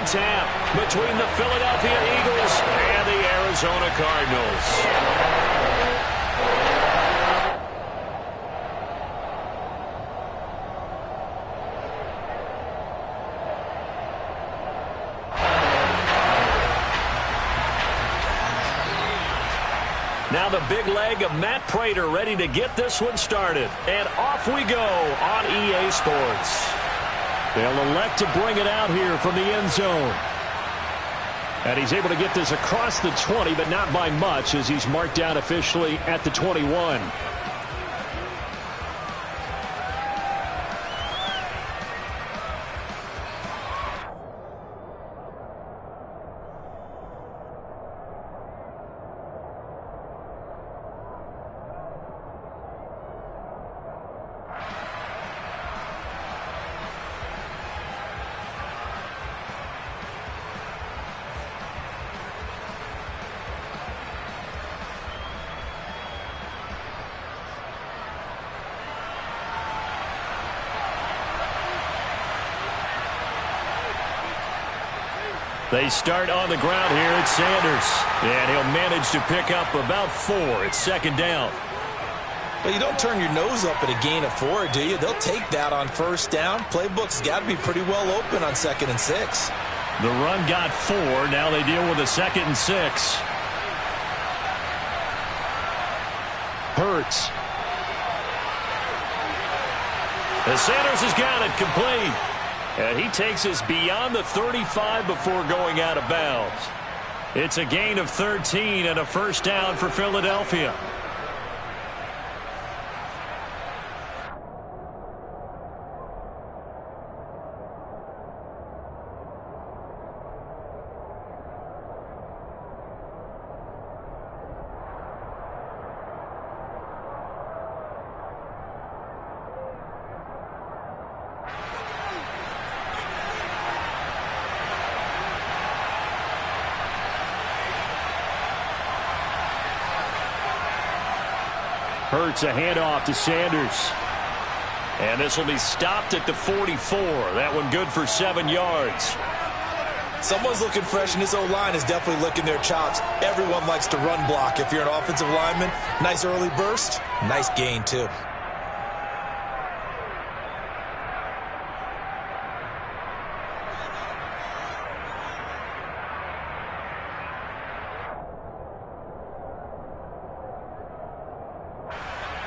on tap between the Philadelphia Eagles and the Arizona Cardinals. Now the big leg of Matt Pratt ready to get this one started. And off we go on EA Sports. They'll elect to bring it out here from the end zone. And he's able to get this across the 20, but not by much, as he's marked down officially at the 21. They start on the ground here at Sanders. And he'll manage to pick up about 4. It's second down. Well, you don't turn your nose up at a gain of 4, do you? They'll take that on first down. Playbook's got to be pretty well open on 2nd and 6. The run got 4. Now they deal with a 2nd and 6. Hurts. And Sanders has got it complete. And he takes us beyond the 35 before going out of bounds. It's a gain of 13 and a first down for Philadelphia. Hurts a handoff to Sanders. And this will be stopped at the 44. That one good for 7 yards. Someone's looking fresh, and this O-line is definitely licking their chops. Everyone likes to run block. If you're an offensive lineman, nice early burst, nice gain too.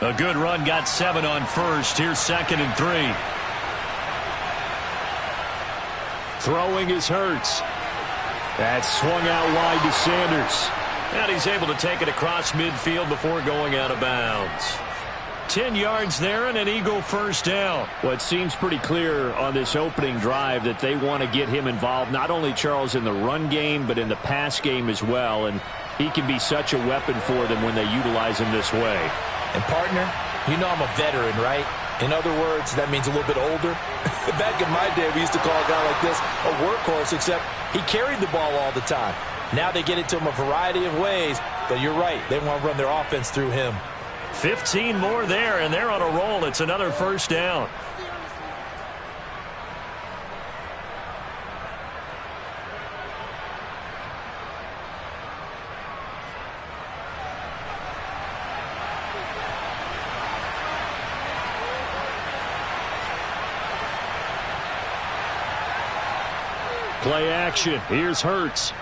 A good run got 7 on first. Here's 2nd and 3. Throwing is Hurts. That's swung out wide to Sanders. And he's able to take it across midfield before going out of bounds. 10 yards there and an Eagle first down. Well, it seems pretty clear on this opening drive that they want to get him involved, not only, Charles, in the run game, but in the pass game as well. And he can be such a weapon for them when they utilize him this way. And, partner, you know I'm a veteran, right? In other words, that means a little bit older. Back in my day, we used to call a guy like this a workhorse, except he carried the ball all the time. Now they get it to him a variety of ways, but you're right. They want to run their offense through him. 15 more there, and they're on a roll. It's another first down. Play action. Here's Hurts.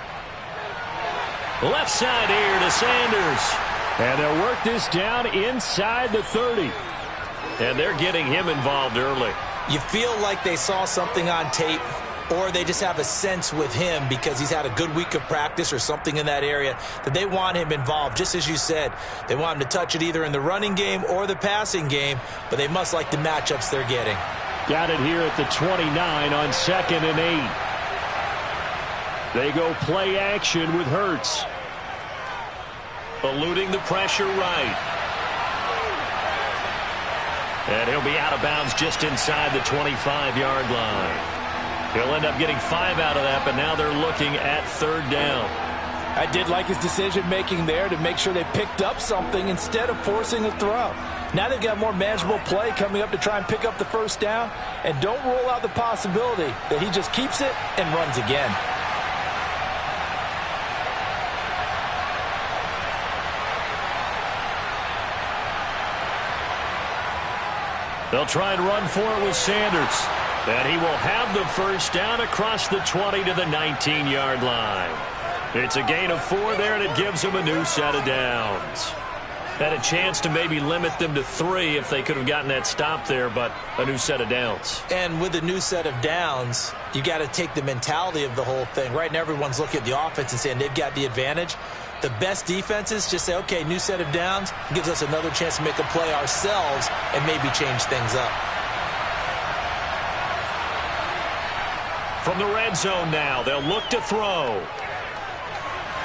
Left side here to Sanders. And they'll work this down inside the 30. And they're getting him involved early. You feel like they saw something on tape, or they just have a sense with him because he's had a good week of practice or something in that area that they want him involved. Just as you said, they want him to touch it either in the running game or the passing game, but they must like the matchups they're getting. Got it here at the 29 on 2nd and 8. They go play action with Hurts. Eluding the pressure right. And he'll be out of bounds just inside the 25-yard line. He'll end up getting 5 out of that, but now they're looking at 3rd down. I did like his decision-making there to make sure they picked up something instead of forcing a throw. Now they've got more manageable play coming up to try and pick up the first down, and don't rule out the possibility that he just keeps it and runs again. They'll try and run for it with Sanders. And he will have the first down across the 20 to the 19-yard line. It's a gain of 4 there, and it gives them a new set of downs. Had a chance to maybe limit them to 3 if they could have gotten that stop there, but a new set of downs. And with a new set of downs, you got to take the mentality of the whole thing. Right now, everyone's looking at the offense and saying they've got the advantage. The best defenses just say, okay, new set of downs gives us another chance to make a play ourselves and maybe change things up. From the red zone now, they'll look to throw.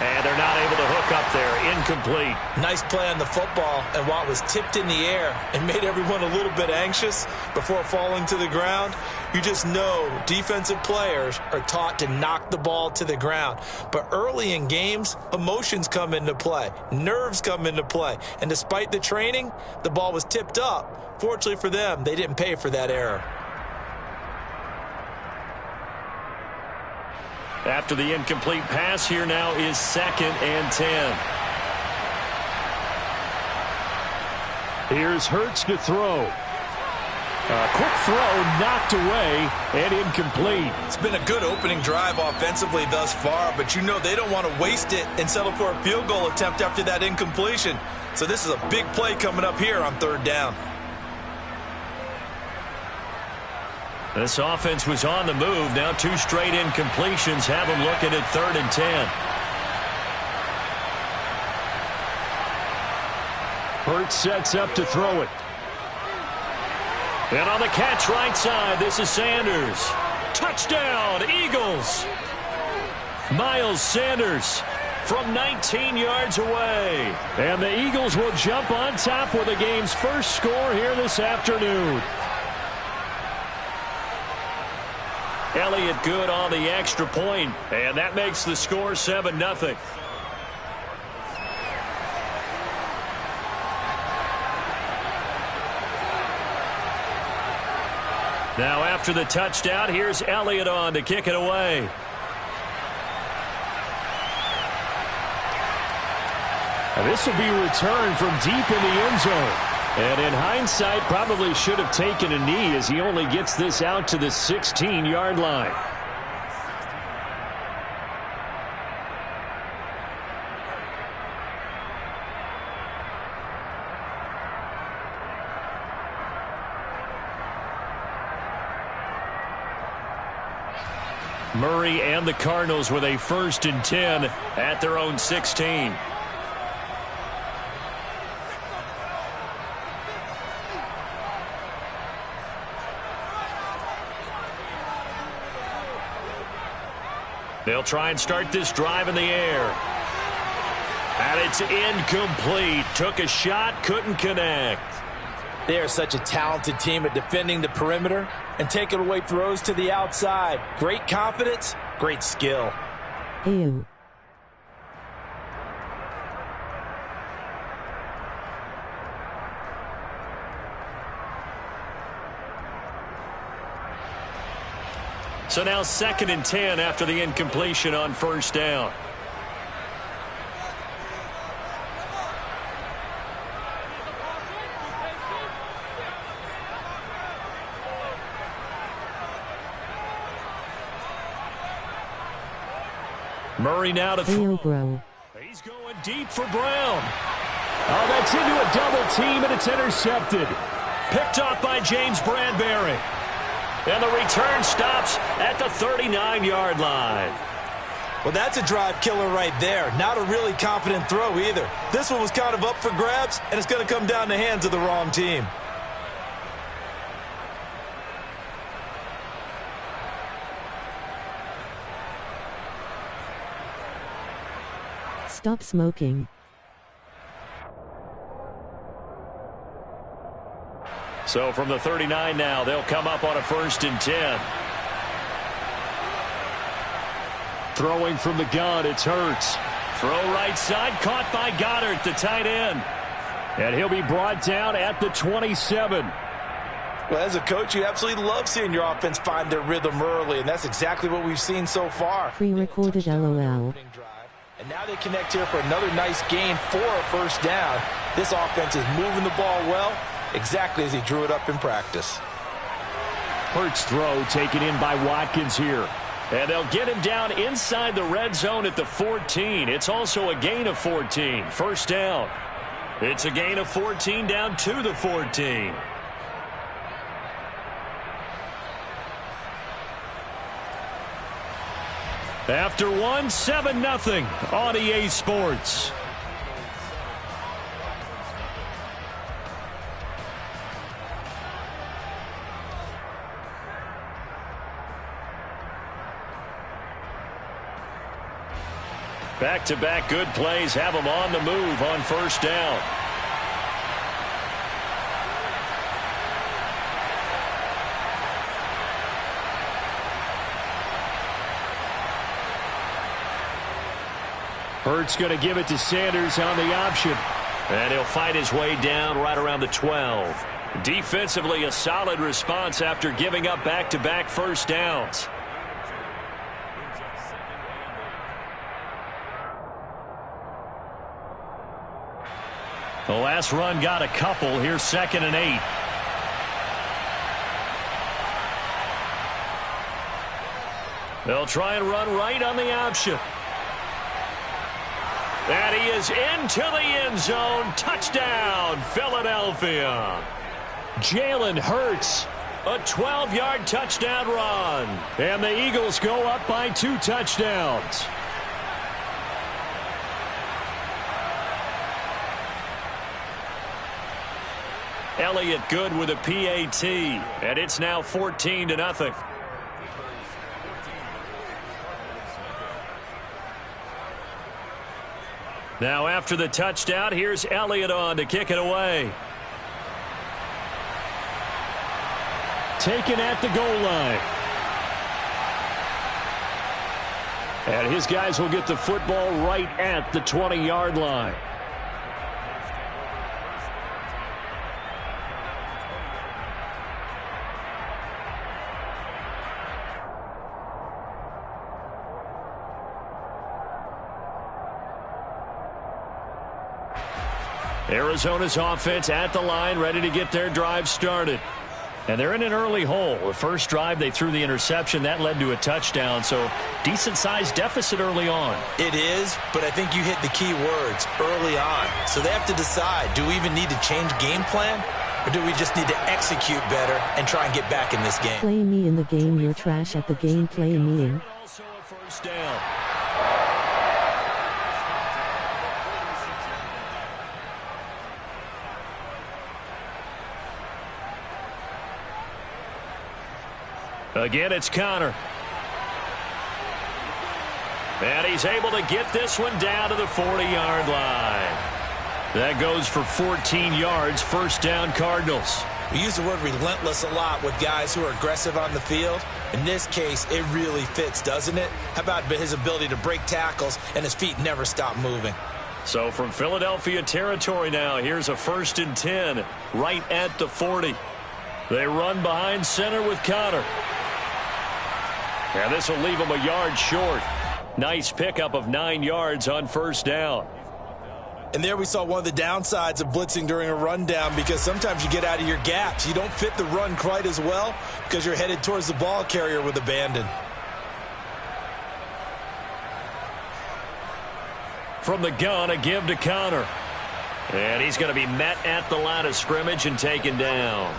And they're not able to hook up there. Incomplete. Nice play on the football, and while it was tipped in the air and made everyone a little bit anxious before falling to the ground, you just know defensive players are taught to knock the ball to the ground. But early in games, emotions come into play. Nerves come into play. And despite the training, the ball was tipped up. Fortunately for them, they didn't pay for that error. After the incomplete pass, here now is 2nd and 10. Here's Hurts to throw. A quick throw knocked away and incomplete. It's been a good opening drive offensively thus far, but you know they don't want to waste it and settle for a field goal attempt after that incompletion. So this is a big play coming up here on 3rd down. This offense was on the move. Now 2 straight incompletions have them looking at 3rd and 10. Hurts sets up to throw it. And on the catch right side, this is Sanders. Touchdown, Eagles. Miles Sanders from 19 yards away. And the Eagles will jump on top with the game's first score here this afternoon. Elliott good on the extra point, and that makes the score 7-0. Now after the touchdown, here's Elliott on to kick it away. And this will be returned from deep in the end zone. And in hindsight, probably should have taken a knee as he only gets this out to the 16-yard line. Murray and the Cardinals with a 1st and 10 at their own 16. They'll try and start this drive in the air. And it's incomplete. Took a shot, couldn't connect. They are such a talented team at defending the perimeter and taking away throws to the outside. Great confidence, great skill. Ew. So now 2nd and 10 after the incompletion on 1st down. Murray now to throw. He's going deep for Brown. Oh, that's into a double team, and it's intercepted. Picked off by James Bradbury. And the return stops at the 39-yard line. Well, that's a drive killer right there. Not a really confident throw either. This one was kind of up for grabs, and it's going to come down the hands of the wrong team. Stop smoking. So from the 39 now, they'll come up on a 1st and 10. Throwing from the gun, it's Hurts. Throw right side, caught by Goddard, the tight end. And he'll be brought down at the 27. Well, as a coach, you absolutely love seeing your offense find their rhythm early, and that's exactly what we've seen so far. Pre-recorded LOL. And now they connect here for another nice gain for a first down. This offense is moving the ball well, exactly as he drew it up in practice. Hurts throw taken in by Watkins here. And they'll get him down inside the red zone at the 14. It's also a gain of 14. First down. It's a gain of 14 down to the 14. After one, 7-0 on EA Sports. Back-to-back good plays have them on the move on first down. Hurts going to give it to Sanders on the option. And he'll fight his way down right around the 12. Defensively, a solid response after giving up back-to-back first downs. The last run got a couple. Here's 2nd and 8. They'll try and run right on the option. And he is into the end zone. Touchdown, Philadelphia. Jalen Hurts, a 12-yard touchdown run. And the Eagles go up by 2 touchdowns. Elliott good with a PAT, and it's now 14-0. Now after the touchdown, here's Elliott on to kick it away. Taken at the goal line. And his guys will get the football right at the 20-yard line. Arizona's offense at the line, ready to get their drive started. And they're in an early hole. The first drive, they threw the interception. That led to a touchdown, so decent-sized deficit early on. It is, but I think you hit the key words, early on. So they have to decide, do we even need to change game plan, or do we just need to execute better and try and get back in this game? Play me in the game, you're trash at the game, play me in. Also a first down. Again, it's Connor. And he's able to get this one down to the 40-yard line. That goes for 14 yards, first down Cardinals. We use the word relentless a lot with guys who are aggressive on the field. In this case, it really fits, doesn't it? How about his ability to break tackles and his feet never stop moving? So from Philadelphia territory now, here's a 1st and 10 right at the 40. They run behind center with Connor. And this will leave him a yard short. Nice pickup of 9 yards on first down. And there we saw one of the downsides of blitzing during a rundown, because sometimes you get out of your gaps. You don't fit the run quite as well because you're headed towards the ball carrier with abandon. From the gun, a give to Connor. And he's going to be met at the line of scrimmage and taken down.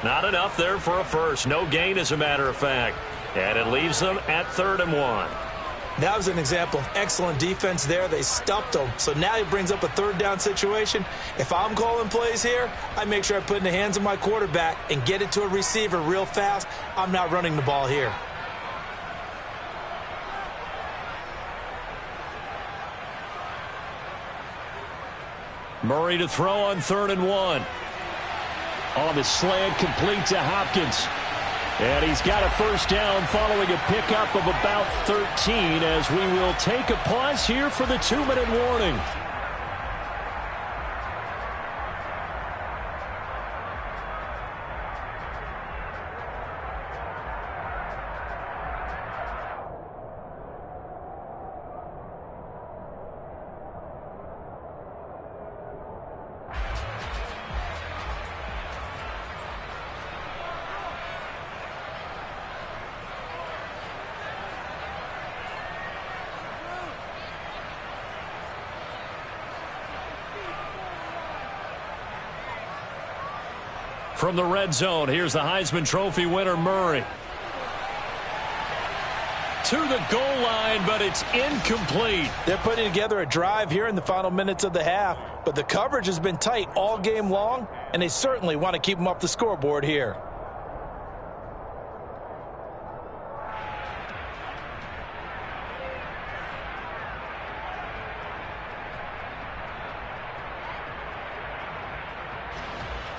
Not enough there for a first. No gain, as a matter of fact. And it leaves them at 3rd and 1. That was an example of excellent defense there. They stuffed him. So now he brings up a 3rd down situation. If I'm calling plays here, I make sure I put it in the hands of my quarterback and get it to a receiver real fast. I'm not running the ball here. Murray to throw on 3rd and 1. On the slant, complete to Hopkins. And he's got a first down following a pickup of about 13 as we will take a pause here for the 2-minute warning. From the red zone, here's the Heisman Trophy winner, Murray. To the goal line, but it's incomplete. They're putting together a drive here in the final minutes of the half, but the coverage has been tight all game long, and they certainly want to keep them off the scoreboard here.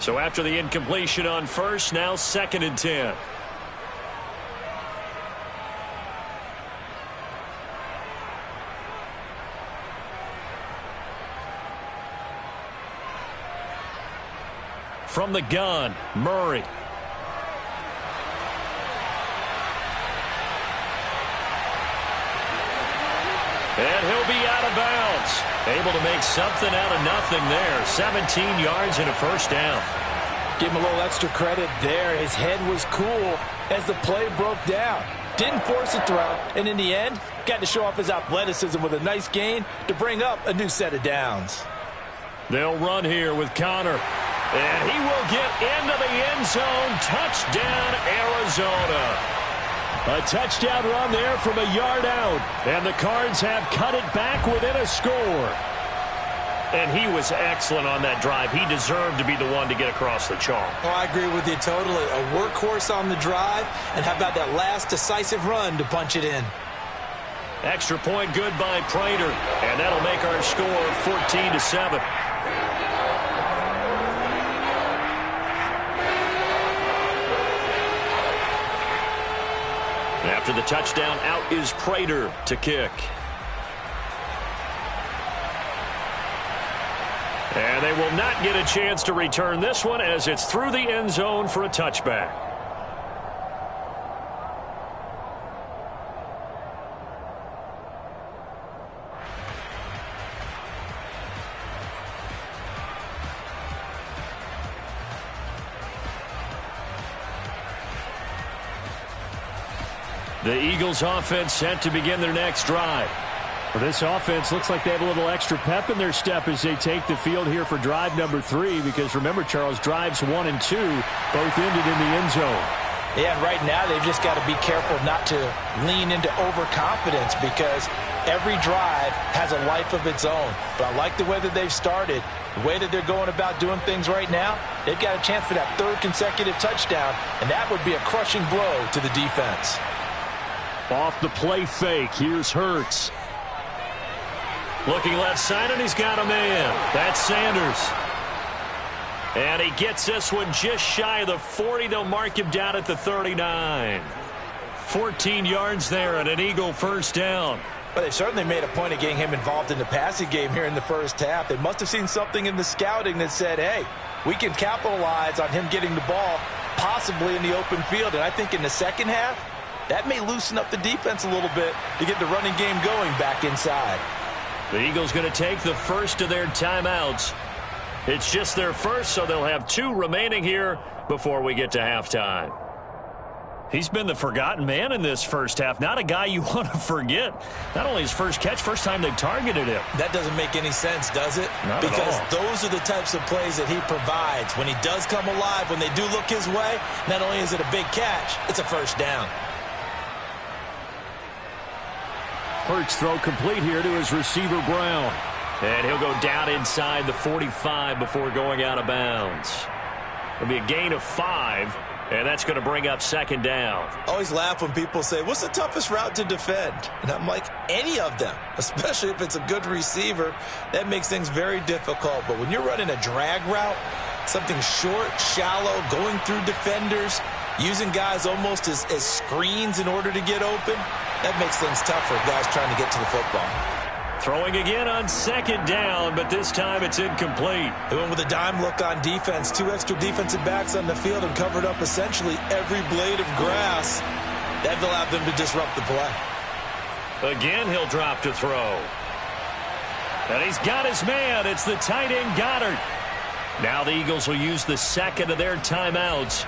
So after the incompletion on first, now 2nd and 10. From the gun, Murray. And he'll be out of bounds. Able to make something out of nothing there. 17 yards and a first down. Give him a little extra credit there. His head was cool as the play broke down. Didn't force a throw, and in the end, got to show off his athleticism with a nice gain to bring up a new set of downs. They'll run here with Connor. And he will get into the end zone. Touchdown, Arizona. A touchdown run there from a yard out. And the Cards have cut it back within a score. And he was excellent on that drive. He deserved to be the one to get across the chalk. Oh, I agree with you totally. A workhorse on the drive. And how about that last decisive run to punch it in? Extra point good by Prater. And that'll make our score 14-7. After the touchdown, out is Prater to kick. And they will not get a chance to return this one as it's through the end zone for a touchback. The Eagles offense set to begin their next drive. Well, this offense looks like they have a little extra pep in their step as they take the field here for drive number 3, because remember, Charles, drives 1 and 2 both ended in the end zone. Yeah, and right now they've just got to be careful not to lean into overconfidence, because every drive has a life of its own. But I like the way that they've started, the way that they're going about doing things right now. They've got a chance for that 3rd consecutive touchdown, and that would be a crushing blow to the defense. Off the play fake, here's Hurts. Looking left side, and he's got a man. That's Sanders. And he gets this one just shy of the 40. They'll mark him down at the 39. 14 yards there and an Eagle first down. But they certainly made a point of getting him involved in the passing game here in the first half. They must have seen something in the scouting that said, hey, we can capitalize on him getting the ball possibly in the open field. And I think in the second half, that may loosen up the defense a little bit to get the running game going back inside. The Eagles going to take the first of their timeouts. It's just their first, so they'll have 2 remaining here before we get to halftime. He's been the forgotten man in this first half. Not a guy you want to forget. Not only his first catch, first time they've targeted him. That doesn't make any sense, does it? Not because at all. Those are the types of plays that he provides. When he does come alive, when they do look his way, not only is it a big catch, it's a first down. Hurts throw complete here to his receiver, Brown. And he'll go down inside the 45 before going out of bounds. It'll be a gain of 5, and that's going to bring up 2nd down. I always laugh when people say, what's the toughest route to defend? And I'm like, any of them, especially if it's a good receiver. That makes things very difficult. But when you're running a drag route, something short, shallow, going through defenders, using guys almost as screens in order to get open. That makes things tough for guys trying to get to the football. Throwing again on second down, but this time it's incomplete. They went with a dime look on defense. 2 extra defensive backs on the field and covered up essentially every blade of grass. That allowed them to disrupt the play. Again, he'll drop to throw. And he's got his man. It's the tight end Goddard. Now the Eagles will use the second of their timeouts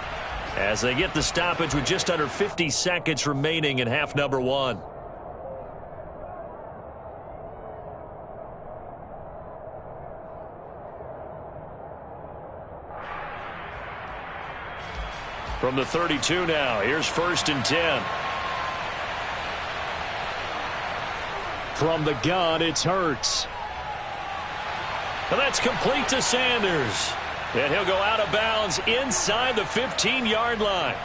as they get the stoppage with just under 50 seconds remaining in half number 1. From the 32 now, here's 1st and 10. From the gun, it's Hurts. And that's complete to Sanders. And he'll go out of bounds inside the 15-yard line.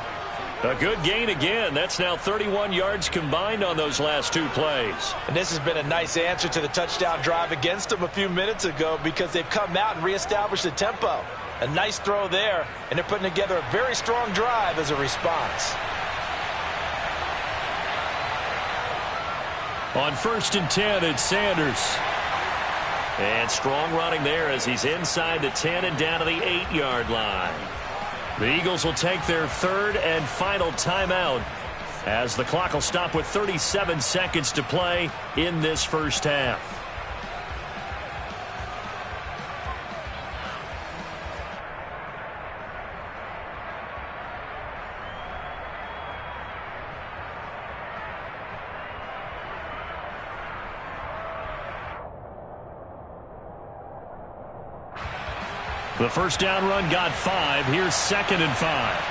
A good gain again. That's now 31 yards combined on those last 2 plays. And this has been a nice answer to the touchdown drive against them a few minutes ago because they've come out and reestablished the tempo. A nice throw there, and they're putting together a very strong drive as a response. On 1st and 10, it's Sanders. And strong running there as he's inside the 10 and down to the 8-yard line. The Eagles will take their 3rd and final timeout as the clock will stop with 37 seconds to play in this first half. The first down run got 5. Here's 2nd and 5.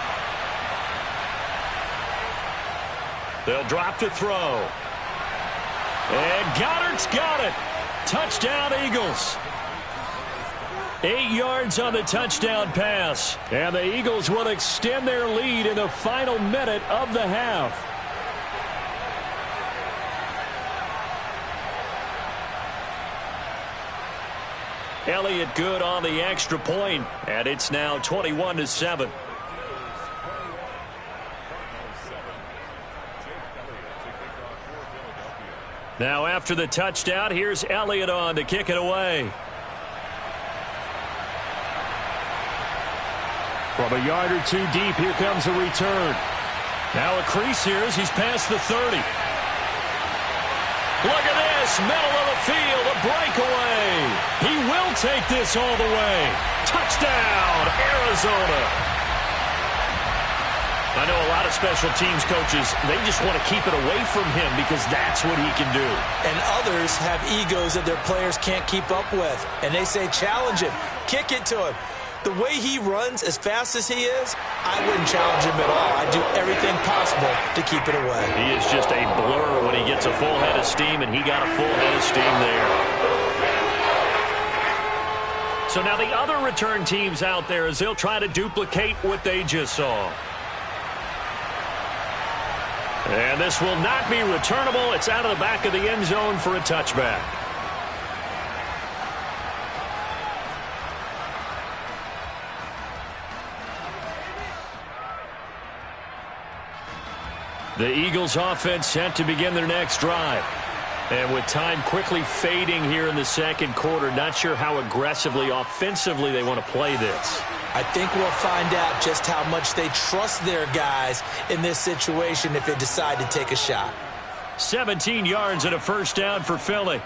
They'll drop to throw. And Goddard's got it. Touchdown, Eagles. 8 yards on the touchdown pass. And the Eagles will extend their lead in the final minute of the half. Elliott good on the extra point, and it's now 21-7. Now after the touchdown, here's Elliott on to kick it away. From a yard or 2 deep, here comes a return. Now a crease here as he's past the 30. Look at this, middle of the field, a breakaway. He will take this all the way. Touchdown, Arizona. I know a lot of special teams coaches, they just want to keep it away from him because that's what he can do. And others have egos that their players can't keep up with. And they say, challenge him, kick it to him. The way he runs as fast as he is, I wouldn't challenge him at all. I'd do everything possible to keep it away. He is just a blur when he gets a full head of steam, and he got a full head of steam there. So now the other return teams out there as they'll try to duplicate what they just saw. And this will not be returnable. It's out of the back of the end zone for a touchback. The Eagles offense set to begin their next drive. And with time quickly fading here in the second quarter, not sure how aggressively, offensively they want to play this. I think we'll find out just how much they trust their guys in this situation if they decide to take a shot. 17 yards and a first down for Philly.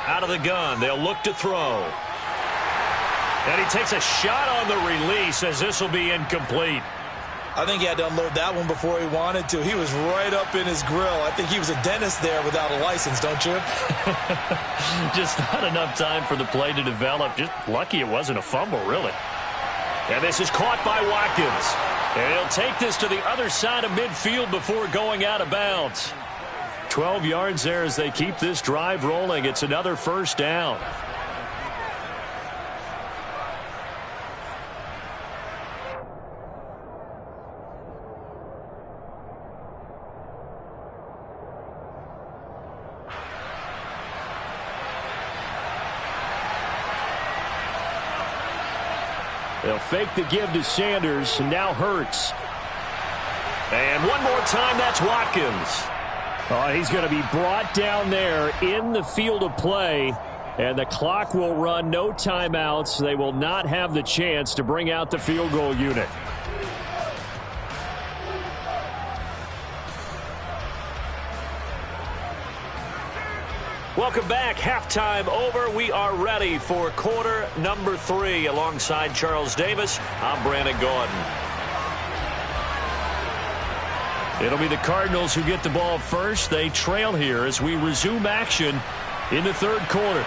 Out of the gun, they'll look to throw. And he takes a shot on the release as this will be incomplete. I think he had to unload that one before he wanted to. He was right up in his grill. I think he was a dentist there without a license, don't you? Just not enough time for the play to develop. Just lucky it wasn't a fumble, really. And this is caught by Watkins. And he'll take this to the other side of midfield before going out of bounds. 12 yards there as they keep this drive rolling. It's another first down. They'll fake the give to Sanders, and now Hurts. And one more time, that's Watkins. Oh, he's going to be brought down there in the field of play, and the clock will run. No timeouts. They will not have the chance to bring out the field goal unit. Welcome back. Halftime over. We are ready for quarter number 3. Alongside Charles Davis, I'm Brandon Gordon. It'll be the Cardinals who get the ball first. They trail here as we resume action in the third quarter.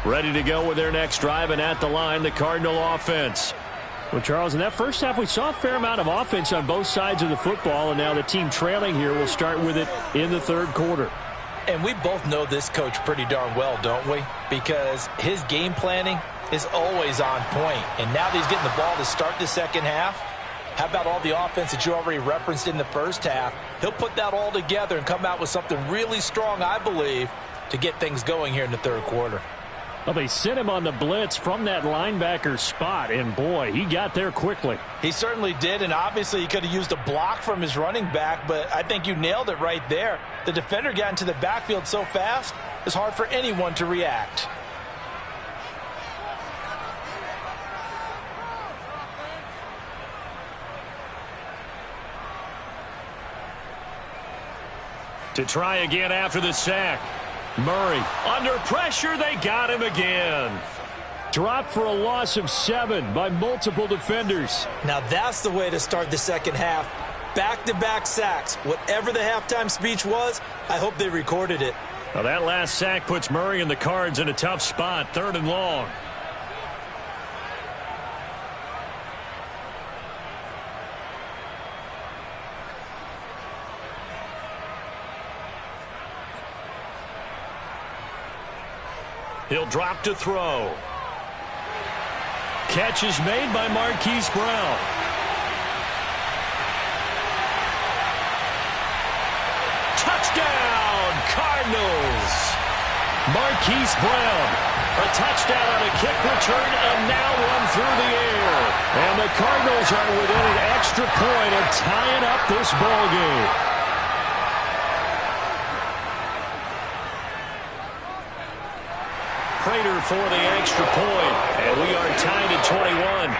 Ready to go with their next drive, and at the line, the Cardinal offense. Well, Charles, in that first half, we saw a fair amount of offense on both sides of the football, and now the team trailing here will start with it in the third quarter. And we both know this coach pretty darn well, don't we? Because his game planning is always on point. And now that he's getting the ball to start the second half, how about all the offense that you already referenced in the first half? He'll put that all together and come out with something really strong, I believe, to get things going here in the third quarter. Well, they sent him on the blitz from that linebacker spot, and boy, he got there quickly. He certainly did, and obviously he could have used a block from his running back, but I think you nailed it right there. The defender got into the backfield so fast, it's hard for anyone to react. To try again after the sack. Murray under pressure. They got him again. Dropped for a loss of 7 by multiple defenders. Now that's the way to start the second half. Back-to-back sacks. Whatever the halftime speech was, I hope they recorded it. Now that last sack puts Murray and the Cards in a tough spot. 3rd and long. He'll drop to throw. Catch is made by Marquise Brown. Touchdown, Cardinals. Marquise Brown. A touchdown on a kick return and now one through the air. And the Cardinals are within an extra point of tying up this ball game. Prater for the extra point, and we are tied at 21.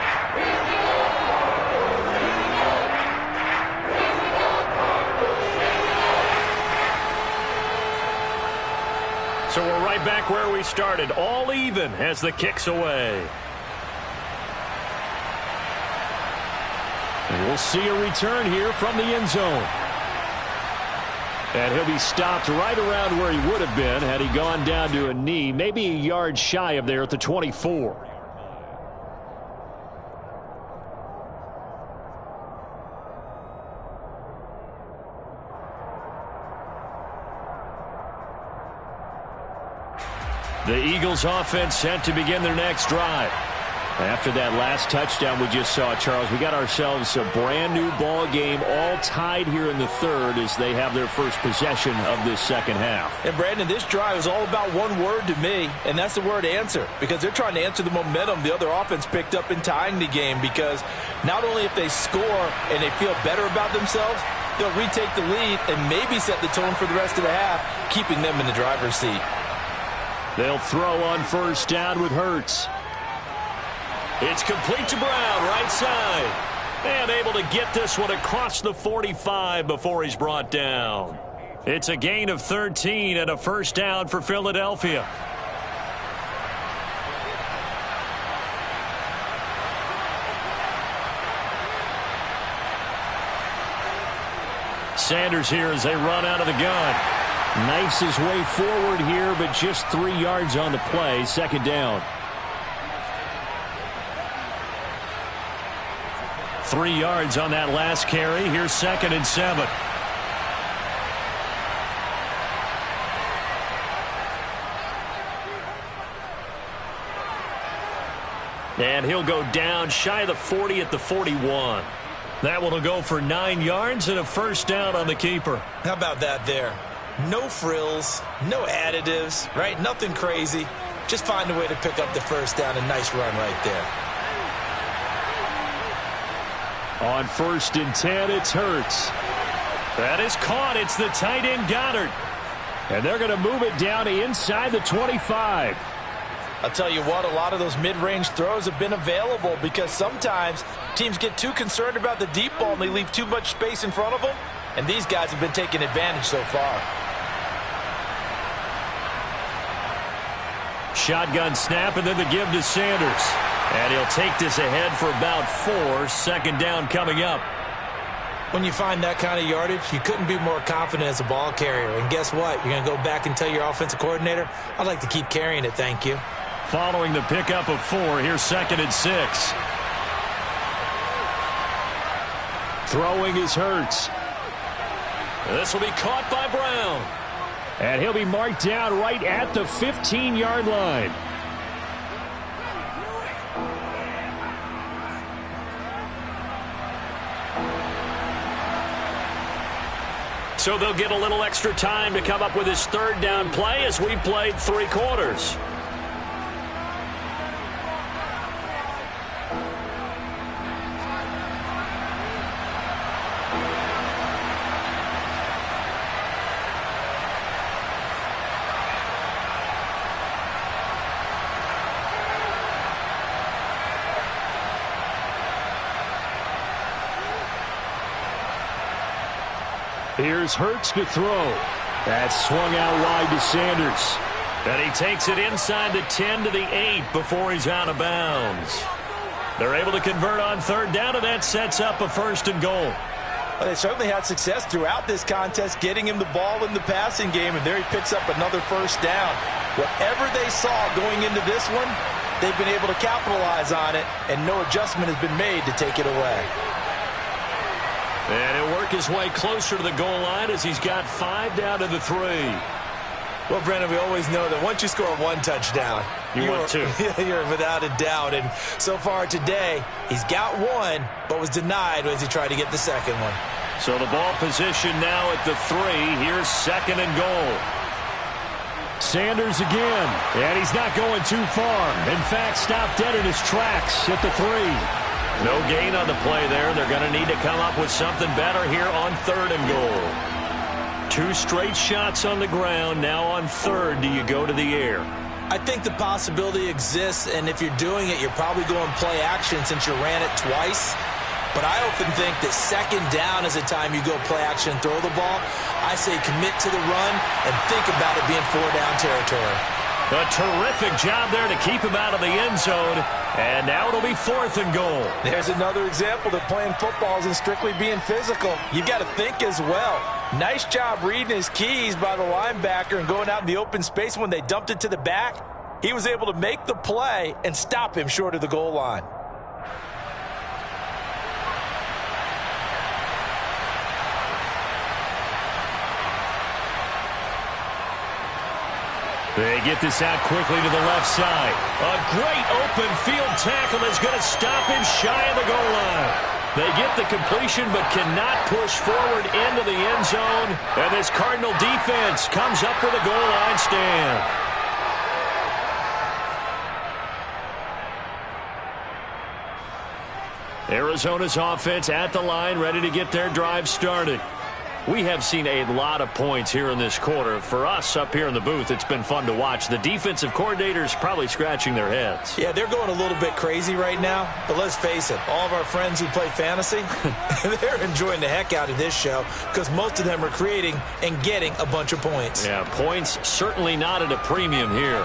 So we're right back where we started, all even as the kick's away. And we'll see a return here from the end zone. And he'll be stopped right around where he would have been had he gone down to a knee, maybe a yard shy of there at the 24. The Eagles offense set to begin their next drive. After that last touchdown we just saw, Charles, we got ourselves a brand new ball game, all tied here in the third as they have their first possession of this second half. And Brandon, this drive is all about one word to me, and that's the word answer, because they're trying to answer the momentum the other offense picked up in tying the game, because not only if they score and they feel better about themselves, they'll retake the lead and maybe set the tone for the rest of the half, keeping them in the driver's seat. They'll throw on first down with Hurts. It's complete to Brown, right side. And able to get this one across the 45 before he's brought down. It's a gain of 13 and a first down for Philadelphia. Sanders here as they run out of the gun. Knifes his way forward here, but just 3 yards on the play. Second down. 3 yards on that last carry. Here's 2nd and 7. And he'll go down shy of the 40 at the 41. That one will go for 9 yards and a first down on the keeper. How about that there? No frills, no additives, right? Nothing crazy. Just find a way to pick up the first down. A nice run right there. On 1st and 10, it's Hurts. That is caught. It's the tight end Goddard. And they're going to move it down to inside the 25. I'll tell you what, a lot of those mid-range throws have been available because sometimes teams get too concerned about the deep ball and they leave too much space in front of them. And these guys have been taking advantage so far. Shotgun snap and then the give to Sanders. And he'll take this ahead for about 4. Second down coming up. When you find that kind of yardage, you couldn't be more confident as a ball carrier. And guess what? You're going to go back and tell your offensive coordinator, I'd like to keep carrying it, thank you. Following the pickup of 4, here's 2nd and 6. Throwing is Hurts. This will be caught by Brown. And he'll be marked down right at the 15-yard line. So they'll get a little extra time to come up with his 3rd down play as we've played 3 quarters. Here's Hurts to throw. That's swung out wide to Sanders. And he takes it inside the 10 to the 8 before he's out of bounds. They're able to convert on 3rd down, and that sets up a 1st and goal. Well, they certainly had success throughout this contest getting him the ball in the passing game, and there he picks up another 1st down. Whatever they saw going into this one, they've been able to capitalize on it, and no adjustment has been made to take it away. And he'll work his way closer to the goal line as he's got 5 down to the 3. Well, Brandon, we always know that once you score 1 touchdown, want 2. You're without a doubt. And so far today, he's got 1, but was denied as he tried to get the 2nd one. So the ball position now at the 3. Here's 2nd and goal. Sanders again, and he's not going too far. In fact, stopped dead in his tracks at the 3. No gain on the play there. They're going to need to come up with something better here on 3rd and goal. 2 straight shots on the ground. Now on 3rd, do you go to the air? I think the possibility exists, and if you're doing it, you're probably going play action since you ran it twice. But I often think that 2nd down is a time you go play action and throw the ball. I say commit to the run and think about it being 4-down territory. A terrific job there to keep him out of the end zone. And now it'll be 4th and goal. There's another example that playing football isn't strictly being physical. You've got to think as well. Nice job reading his keys by the linebacker and going out in the open space when they dumped it to the back. He was able to make the play and stop him short of the goal line. They get this out quickly to the left side. A great open field tackle is going to stop him shy of the goal line. They get the completion but cannot push forward into the end zone. And this Cardinal defense comes up with a goal line stand. Arizona's offense at the line, ready to get their drive started. We have seen a lot of points here in this quarter. For us up here in the booth, it's been fun to watch. The defensive coordinators probably scratching their heads. Yeah, they're going a little bit crazy right now. But let's face it, all of our friends who play fantasy, they're enjoying the heck out of this show because most of them are creating and getting a bunch of points. Yeah, points certainly not at a premium here.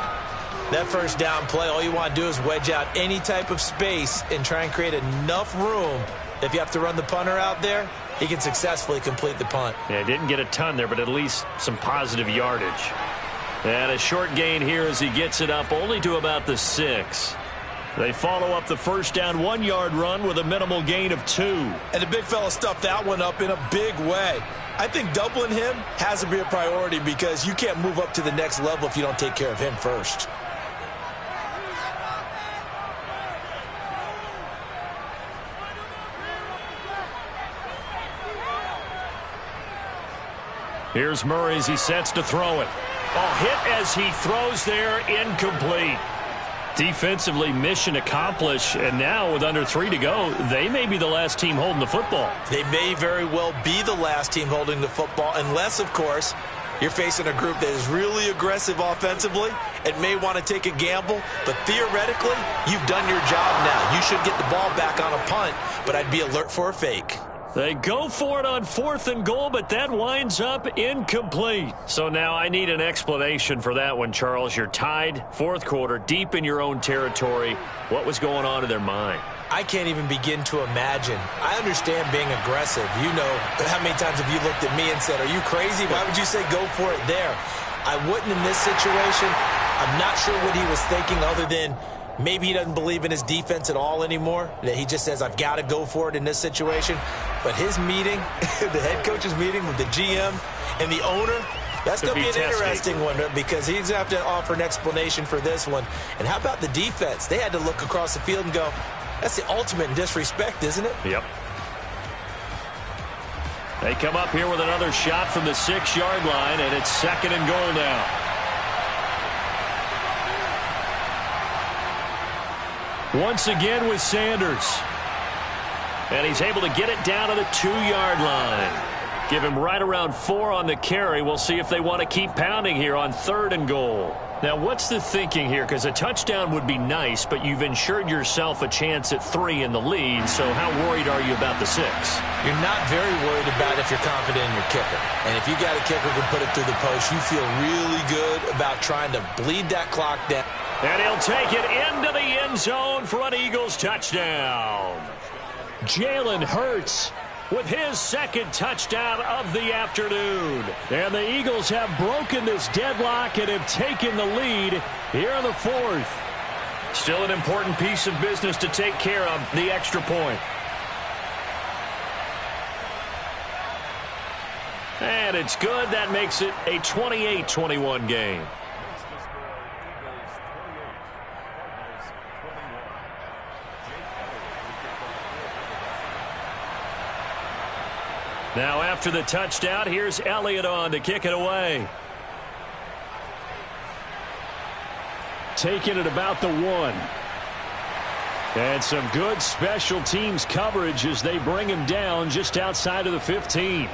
That 1st down play, all you want to do is wedge out any type of space and try and create enough room. If you have to run the punter out there, he can successfully complete the punt. Yeah, didn't get a ton there, but at least some positive yardage. And a short gain here as he gets it up only to about the 6. They follow up the 1st down 1-yard run with a minimal gain of 2. And the big fella stuffed that one up in a big way. I think doubling him has to be a priority because you can't move up to the next level if you don't take care of him first. Here's Murray as he sets to throw it. Oh, hit as he throws there, incomplete. Defensively, mission accomplished, and now with under 3 to go, they may be the last team holding the football. They may very well be the last team holding the football, unless, of course, you're facing a group that is really aggressive offensively and may want to take a gamble. But theoretically, you've done your job now. You should get the ball back on a punt, but I'd be alert for a fake. They go for it on 4th and goal, but that winds up incomplete. So now I need an explanation for that one, Charles. You're tied, 4th quarter, deep in your own territory. What was going on in their mind? I can't even begin to imagine. I understand being aggressive. You know, how many times have you looked at me and said, are you crazy? Why would you say go for it there? I wouldn't in this situation. I'm not sure what he was thinking other than maybe he doesn't believe in his defense at all anymore. That he just says, I've got to go for it in this situation. But his meeting, the head coach's meeting with the GM and the owner, that's going to be an interesting one because he's going to have to offer an explanation for this one. And how about the defense? They had to look across the field and go, that's the ultimate disrespect, isn't it? Yep. They come up here with another shot from the 6-yard line, and it's 2nd and goal now. Once again with Sanders. And he's able to get it down to the 2-yard line. Give him right around 4 on the carry. We'll see if they want to keep pounding here on 3rd and goal. Now, what's the thinking here? Because a touchdown would be nice, but you've ensured yourself a chance at 3 in the lead. So how worried are you about the 6? You're not very worried about it if you're confident in your kicker. And if you got a kicker who can put it through the post, you feel really good about trying to bleed that clock down. And he'll take it into the end zone for an Eagles touchdown. Jalen Hurts with his 2nd touchdown of the afternoon. And the Eagles have broken this deadlock and have taken the lead here in the 4th. Still an important piece of business to take care of, the extra point. And it's good. That makes it a 28-21 game. Now after the touchdown, here's Elliott on to kick it away. Taking it about the 1. And some good special teams coverage as they bring him down just outside of the 15.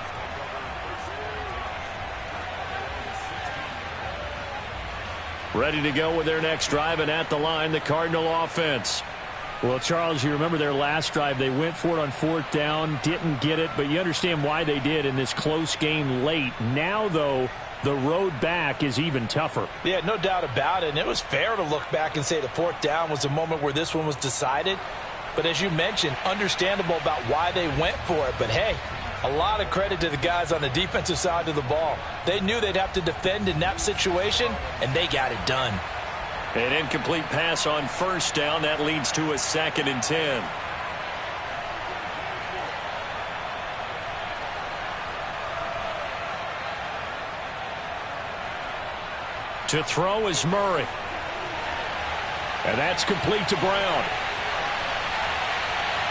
Ready to go with their next drive, and at the line, the Cardinal offense. Well, Charles, you remember their last drive. They went for it on 4th down, didn't get it, but you understand why they did in this close game late. Now, though, the road back is even tougher. Yeah, no doubt about it. And it was fair to look back and say the 4th down was the moment where this one was decided. But as you mentioned, understandable about why they went for it. But, hey, a lot of credit to the guys on the defensive side of the ball. They knew they'd have to defend in that situation, and they got it done. An incomplete pass on 1st down. That leads to a 2nd and 10. To throw is Murray. And that's complete to Brown.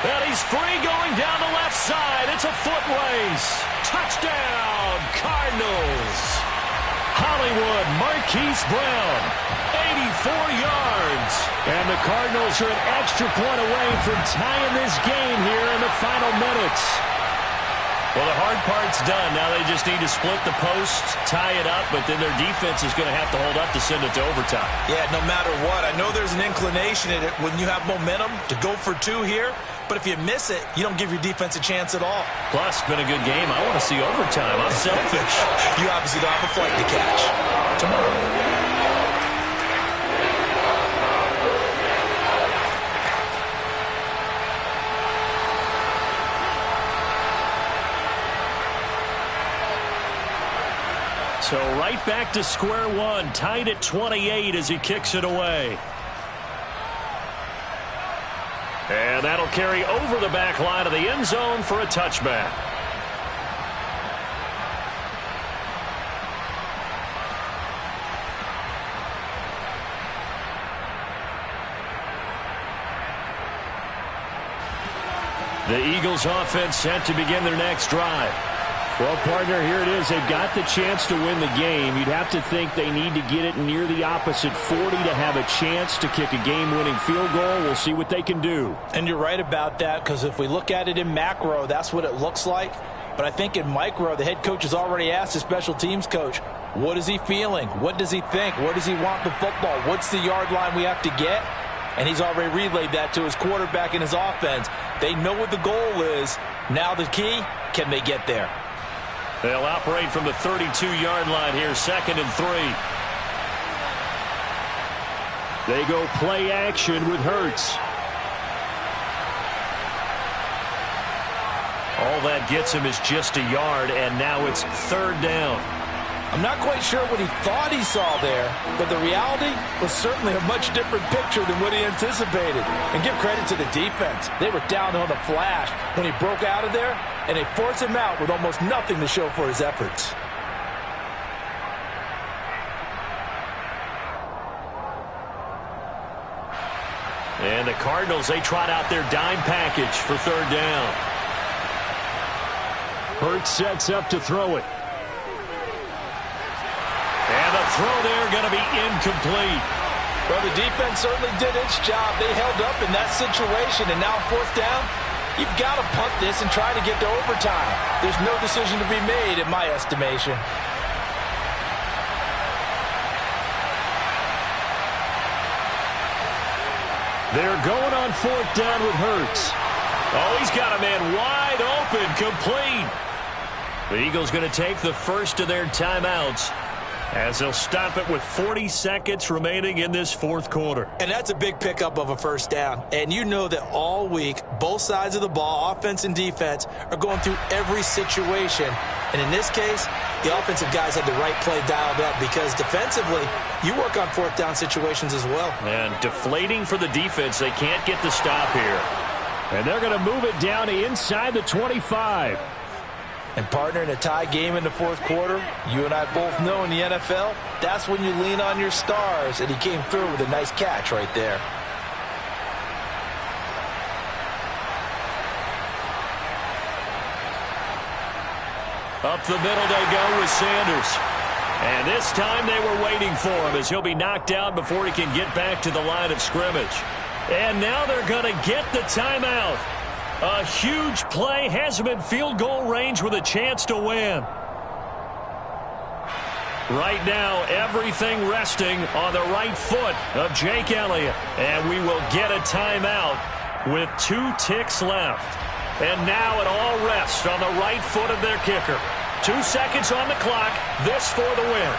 And he's free going down the left side. It's a foot race. Touchdown, Cardinals. Hollywood Marquise Brown, 84 yards. And the Cardinals are an extra point away from tying this game here in the final minutes. Well, the hard part's done. Now they just need to split the post, tie it up, but then their defense is going to have to hold up to send it to overtime. Yeah, no matter what. I know there's an inclination in it when you have momentum to go for 2 here, but if you miss it, you don't give your defense a chance at all. Plus, it's been a good game. I want to see overtime. I'm selfish. You obviously don't have a flight to catch tomorrow. So right back to square one, tied at 28 as he kicks it away. And that'll carry over the back line of the end zone for a touchback. The Eagles offense set to begin their next drive. Well, partner, here it is. They've got the chance to win the game. You'd have to think they need to get it near the opposite 40 to have a chance to kick a game-winning field goal. We'll see what they can do. And you're right about that, because if we look at it in macro, that's what it looks like. But I think in micro, the head coach has already asked the special teams coach, what is he feeling? What does he think? Where does he want the football? What's the yard line we have to get? And he's already relayed that to his quarterback and his offense. They know what the goal is. Now the key, can they get there? They'll operate from the 32-yard line here, 2nd and 3. They go play action with Hurts. All that gets him is just a yard, and now it's 3rd down. I'm not quite sure what he thought he saw there, but the reality was certainly a much different picture than what he anticipated. And give credit to the defense. They were down on the flash when he broke out of there, and they forced him out with almost nothing to show for his efforts. And the Cardinals, they trot out their dime package for 3rd down. Hurts sets up to throw it. And the throw there going to be incomplete. Well, the defense certainly did its job. They held up in that situation, and now 4th down, you've got to punt this and try to get to overtime. There's no decision to be made in my estimation. They're going on 4th down with Hurts. Oh, he's got a man wide open, complete. The Eagles going to take the first of their timeouts as they'll stop it with 40 seconds remaining in this 4th quarter. And that's a big pickup of a 1st down. And you know that all week, both sides of the ball, offense and defense, are going through every situation. And in this case, the offensive guys had the right play dialed up, because defensively, you work on 4th down situations as well. And deflating for the defense. They can't get the stop here. And they're going to move it down to inside the 25. And partner, in a tie game in the 4th quarter, you and I both know in the NFL, that's when you lean on your stars, and he came through with a nice catch right there. Up the middle they go with Sanders. And this time they were waiting for him, as he'll be knocked down before he can get back to the line of scrimmage. And now they're going to get the timeout. A huge play, has him in field goal range with a chance to win. Right now, everything resting on the right foot of Jake Elliott. And we will get a timeout with 2 ticks left. And now it all rests on the right foot of their kicker. 2 seconds on the clock, this for the win.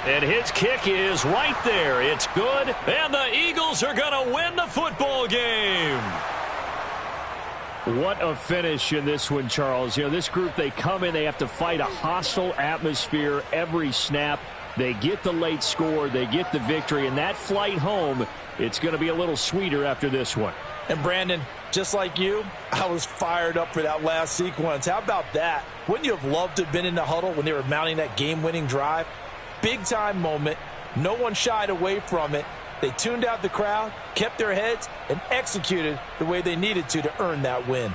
And his kick is right there. It's good. And the Eagles are going to win the football game. What a finish in this one, Charles. You know, this group, they come in, they have to fight a hostile atmosphere every snap. They get the late score, they get the victory, and that flight home, it's going to be a little sweeter after this one. And Brandon, just like you, I was fired up for that last sequence. How about that? Wouldn't you have loved to have been in the huddle when they were mounting that game-winning drive? Big-time moment. No one shied away from it. They tuned out the crowd, kept their heads, and executed the way they needed to earn that win.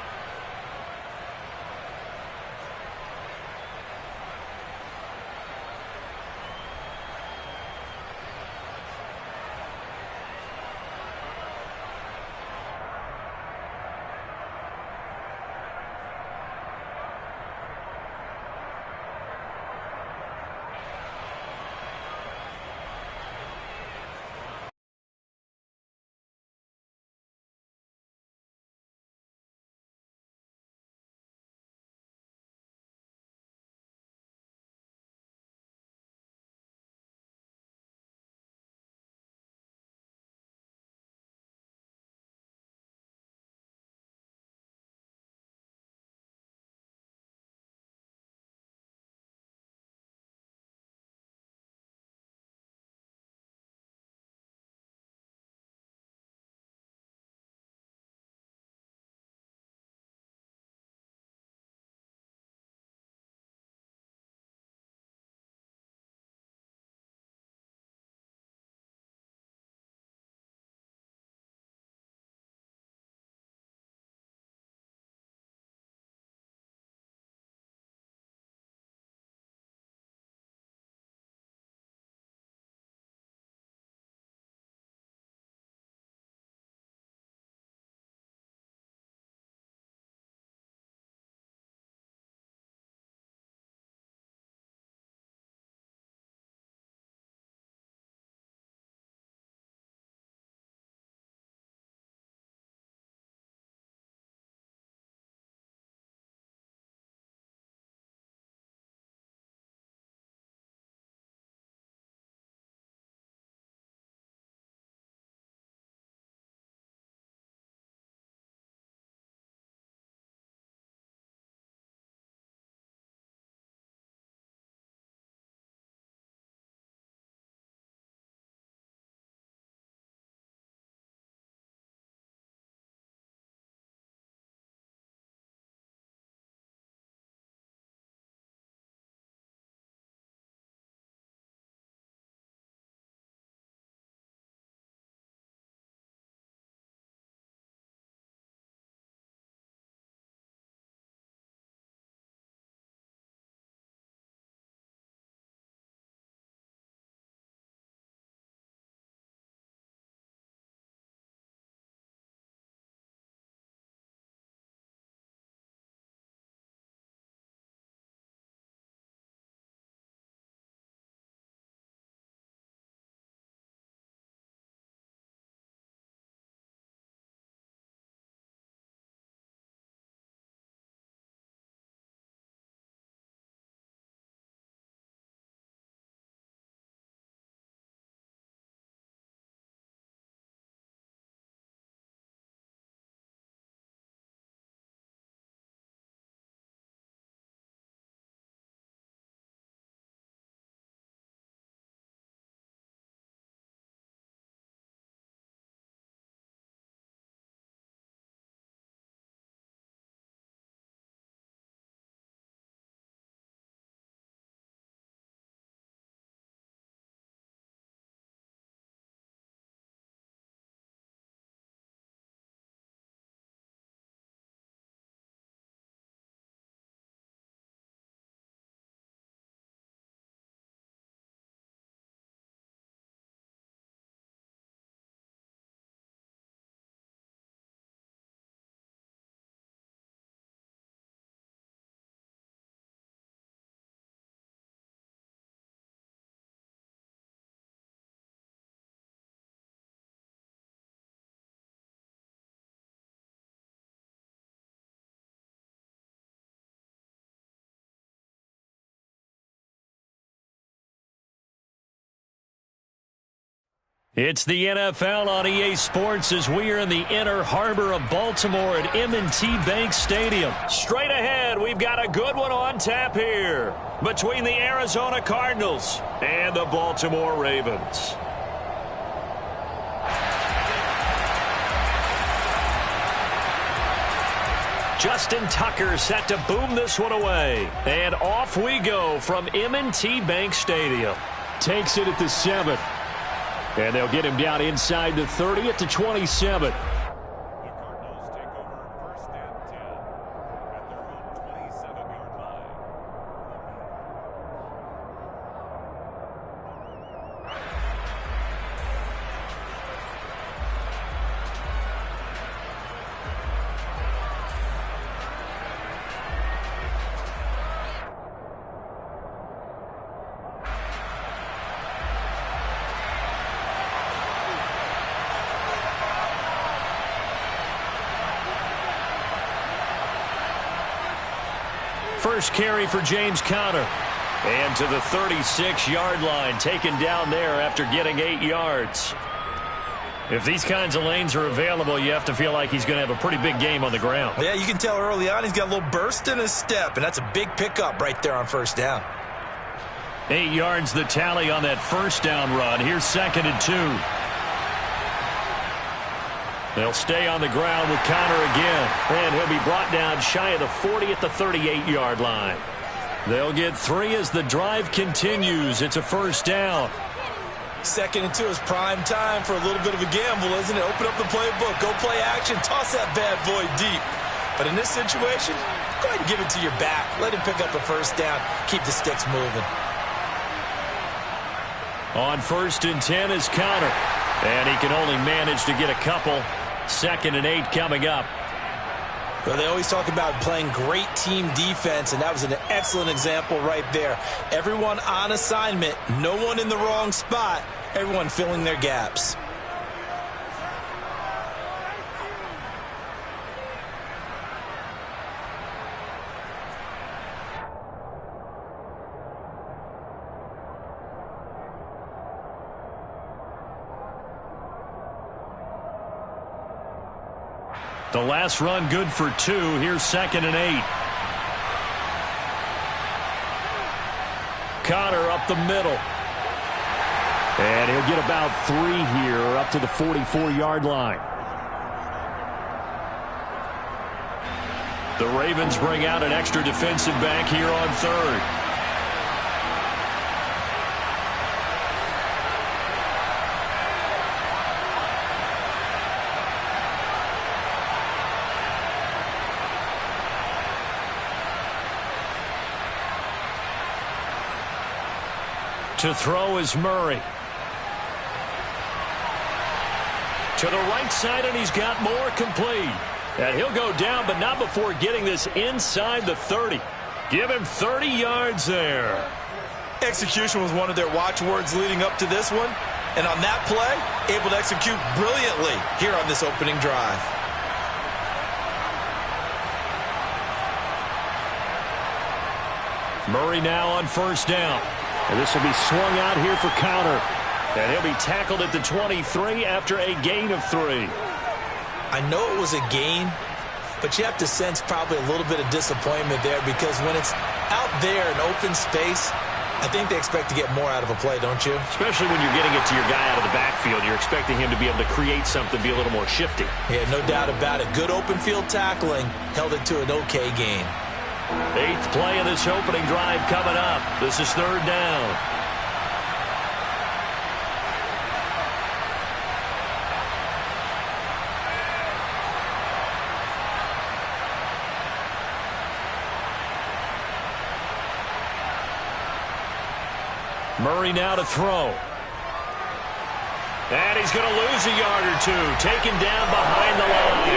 It's the NFL on EA Sports as we are in the inner harbor of Baltimore at M&T Bank Stadium. Straight ahead, we've got a good one on tap here between the Arizona Cardinals and the Baltimore Ravens. Justin Tucker set to boom this one away. And off we go from M&T Bank Stadium. Takes it at the 7. And they'll get him down inside the 30 at the 27. First carry for James Conner. And to the 36-yard line, taken down there after getting 8 yards. If these kinds of lanes are available, you have to feel like he's going to have a pretty big game on the ground. Yeah, you can tell early on he's got a little burst in his step, and that's a big pickup right there on first down. 8 yards the tally on that first down run. Here's 2nd and 2. They'll stay on the ground with Conner again. And he'll be brought down shy of the 40 at the 38-yard line. They'll get 3 as the drive continues. It's a first down. 2nd and 2 is prime time for a little bit of a gamble, isn't it? Open up the playbook, go play action, toss that bad boy deep. But in this situation, go ahead and give it to your back. Let him pick up a first down. Keep the sticks moving. On 1st and 10 is Conner. And he can only manage to get a couple. 2nd and 8 coming up. Well, they always talk about playing great team defense, and that was an excellent example right there. Everyone on assignment, no one in the wrong spot, everyone filling their gaps. The last run good for 2. Here's 2nd and 8. Conner up the middle. And he'll get about 3 here up to the 44-yard line. The Ravens bring out an extra defensive back here on 3rd. To throw is Murray. To the right side, and he's got more complete. And he'll go down, but not before getting this inside the 30. Give him 30 yards there. Execution was one of their watchwords leading up to this one. And on that play, able to execute brilliantly here on this opening drive. Murray now on 1st down. And this will be swung out here for Conner. And he'll be tackled at the 23 after a gain of 3. I know it was a gain, but you have to sense probably a little bit of disappointment there because when it's out there in open space, I think they expect to get more out of a play, don't you? Especially when you're getting it to your guy out of the backfield. You're expecting him to be able to create something, be a little more shifty. Yeah, no doubt about it. Good open field tackling held it to an okay gain. 8th play of this opening drive coming up. This is 3rd down. Murray now to throw. And he's going to lose a yard or 2. Taken down behind the line.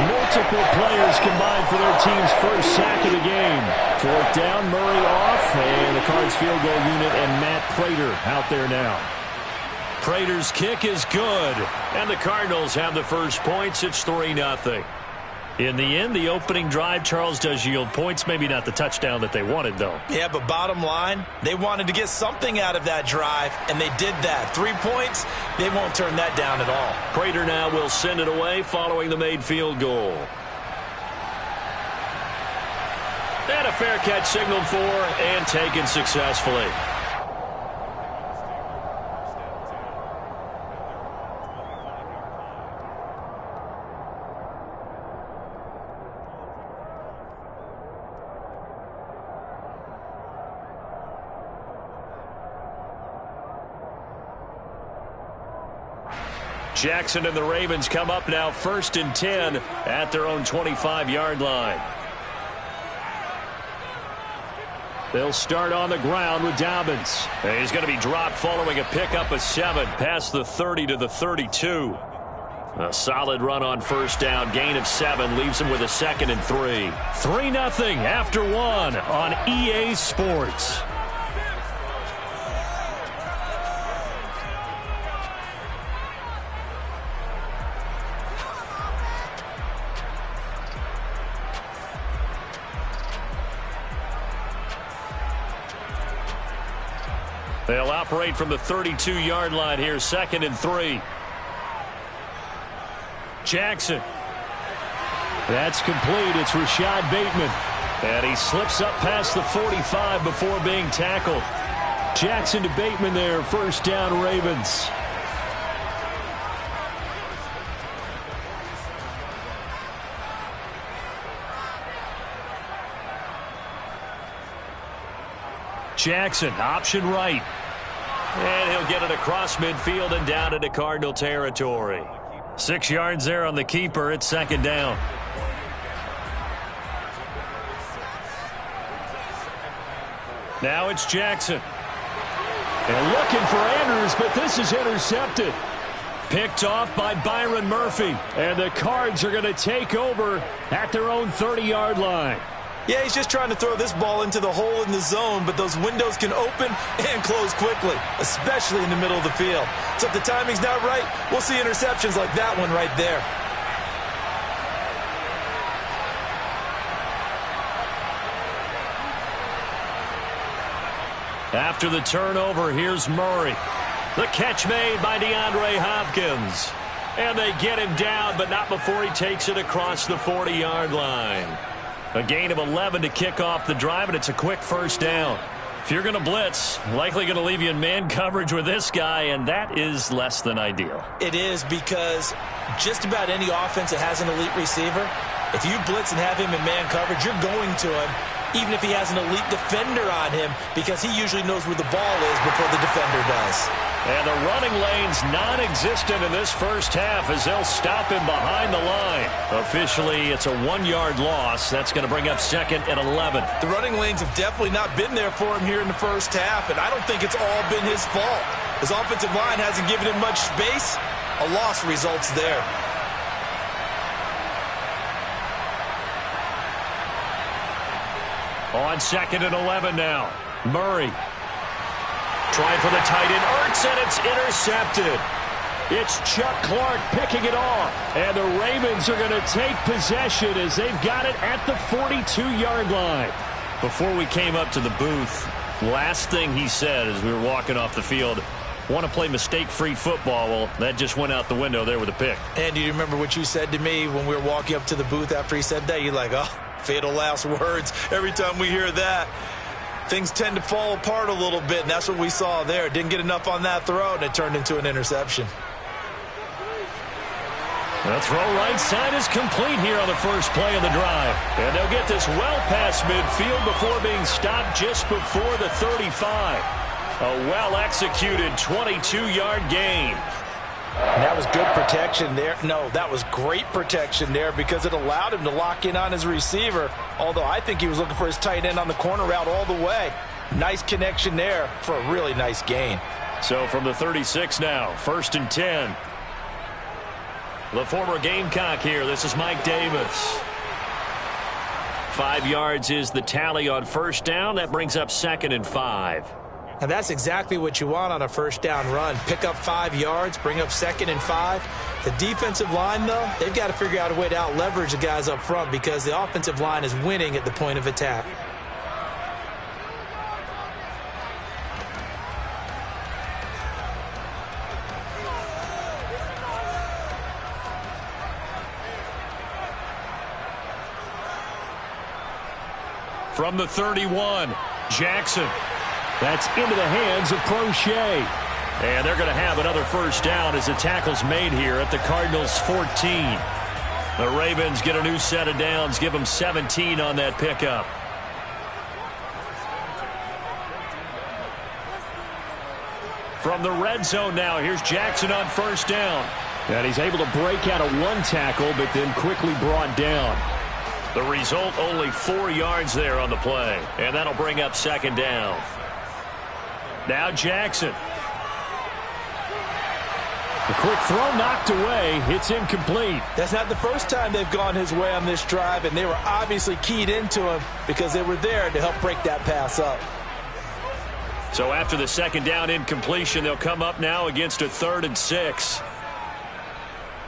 Multiple players combined for their team's first sack of the game. 4th down, Murray off. And the Cards field goal unit and Matt Prater out there now. Prater's kick is good. And the Cardinals have the first points. It's 3-0. In the end, the opening drive, Charles, does yield points. Maybe not the touchdown that they wanted, though. Yeah, but bottom line, they wanted to get something out of that drive, and they did that. 3 points, they won't turn that down at all. Prater now will send it away following the made field goal. And a fair catch signaled for and taken successfully. Jackson and the Ravens come up now 1st and 10 at their own 25-yard line. They'll start on the ground with Dobbins. And he's going to be dropped following a pickup of 7 past the 30 to the 32. A solid run on first down. Gain of 7 leaves him with a 2nd and 3. 3-0 after 1 on EA Sports. They'll operate from the 32-yard line here, 2nd and 3. Jackson. That's complete. It's Rashad Bateman. And he slips up past the 45 before being tackled. Jackson to Bateman there, 1st down Ravens. Jackson, option right. And he'll get it across midfield and down into Cardinal territory. 6 yards there on the keeper. It's 2nd down. Now it's Jackson. And looking for Andrews, but this is intercepted. Picked off by Byron Murphy. And the Cards are going to take over at their own 30-yard line. Yeah, he's just trying to throw this ball into the hole in the zone, but those windows can open and close quickly, especially in the middle of the field. So if the timing's not right, we'll see interceptions like that one right there. After the turnover, here's Murray. The catch made by DeAndre Hopkins. And they get him down, but not before he takes it across the 40-yard line. A gain of 11 to kick off the drive, and it's a quick 1st down. If you're going to blitz, likely going to leave you in man coverage with this guy, and that is less than ideal. It is, because just about any offense that has an elite receiver, if you blitz and have him in man coverage, you're going to him, even if he has an elite defender on him, because he usually knows where the ball is before the defender does. And the running lane's non-existent in this first half as they'll stop him behind the line. Officially, it's a 1-yard loss. That's going to bring up 2nd and 11. The running lanes have definitely not been there for him here in the first half, and I don't think it's all been his fault. His offensive line hasn't given him much space. A loss results there. On 2nd and 11 now. Murray. Trying for the tight end, Ertz, and it's intercepted. It's Chuck Clark picking it off. And the Ravens are going to take possession as they've got it at the 42-yard line. Before we came up to the booth, last thing he said as we were walking off the field, want to play mistake-free football. Well, that just went out the window there with a pick. And do you remember what you said to me when we were walking up to the booth after he said that? You're like, oh, fatal last words. Every time we hear that, things tend to fall apart a little bit, and that's what we saw there. Didn't get enough on that throw, and it turned into an interception. The throw right side is complete here on the first play of the drive. And they'll get this well past midfield before being stopped just before the 35. A well-executed 22-yard gain. And that was good protection there. No, that was great protection there because it allowed him to lock in on his receiver, although I think he was looking for his tight end on the corner route all the way. Nice connection there for a really nice gain. So from the 36 now, 1st and 10. The former Gamecock here. This is Mike Davis. 5 yards is the tally on first down. That brings up 2nd and 5. And that's exactly what you want on a first down run. Pick up 5 yards, bring up 2nd and 5. The defensive line, though, they've got to figure out a way to out-leverage the guys up front because the offensive line is winning at the point of attack. From the 31, Jackson. That's into the hands of Prochet. And they're going to have another first down as the tackle's made here at the Cardinals' 14. The Ravens get a new set of downs, give them 17 on that pickup. From the red zone now, here's Jackson on first down. And he's able to break out of 1 tackle, but then quickly brought down. The result, only 4 yards there on the play. And that'll bring up 2nd down. Now Jackson. The quick throw knocked away. It's incomplete. That's not the first time they've gone his way on this drive, and they were obviously keyed into him because they were there to help break that pass up. So after the 2nd down incompletion, they'll come up now against a 3rd and 6.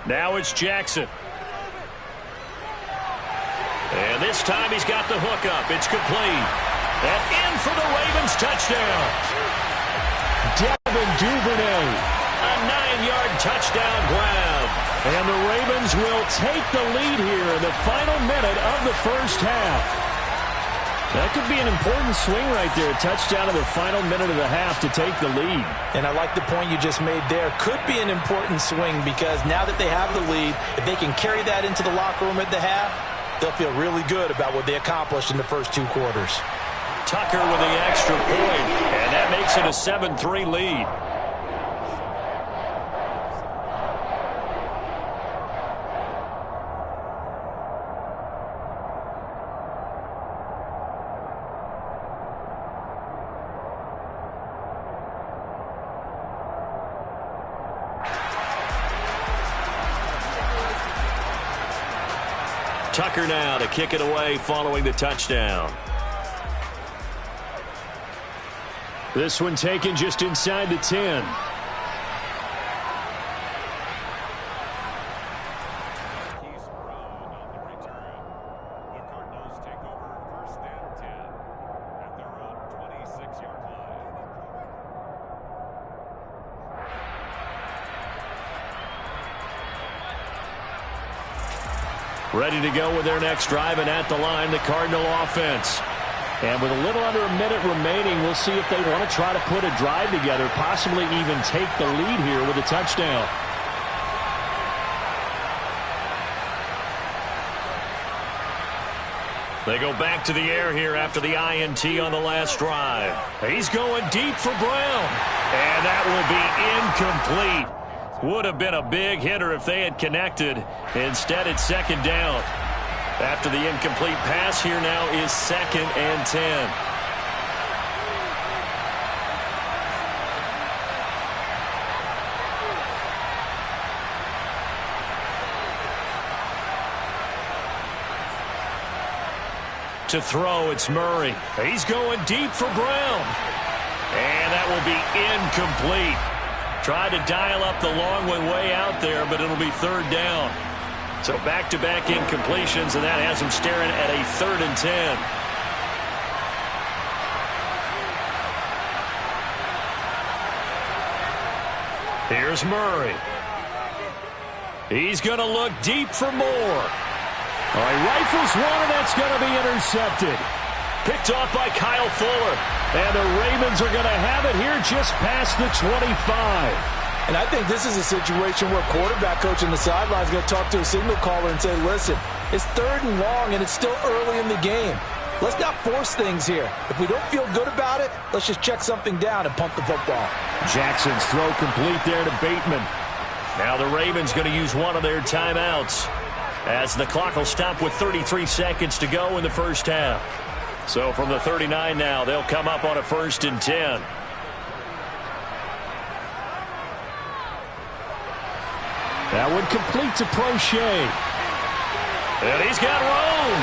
Now it's Jackson. And this time he's got the hook up. It's complete. And in for the Ravens touchdown. Devin Duvernay. A 9-yard touchdown grab. And the Ravens will take the lead here in the final minute of the first half. That could be an important swing right there. A touchdown in the final minute of the half to take the lead. And I like the point you just made there. Could be an important swing because now that they have the lead, if they can carry that into the locker room at the half, they'll feel really good about what they accomplished in the first 2 quarters. Tucker with the extra point, and that makes it a 7-3 lead. Tucker now to kick it away following the touchdown. This one taken just inside the 10. Ready to go with their next drive, and at the line, the Cardinal offense. And with a little under a minute remaining, we'll see if they want to try to put a drive together, possibly even take the lead here with a touchdown. They go back to the air here after the INT on the last drive. He's going deep for Brown. And that will be incomplete. Would have been a big hitter if they had connected. Instead, it's 2nd down. After the incomplete pass, here now is 2nd and 10. To throw, it's Murray. He's going deep for Brown. And that will be incomplete. Tried to dial up the long one way out there, but it'll be 3rd down. So back-to-back incompletions, and that has him staring at a 3rd and 10. Here's Murray. He's going to look deep for more. All right, rifles one, and that's going to be intercepted. Picked off by Kyle Fuller. And the Ravens are going to have it here just past the 25. And I think this is a situation where quarterback coach on the sideline is going to talk to a signal caller and say, listen, it's 3rd and long, and it's still early in the game. Let's not force things here. If we don't feel good about it, let's just check something down and punt the football. Jackson's throw complete there to Bateman. Now the Ravens going to use one of their timeouts as the clock will stop with 33 seconds to go in the first half. So from the 39 now, they'll come up on a 1st and 10. That one complete to Prochet. And he's got room.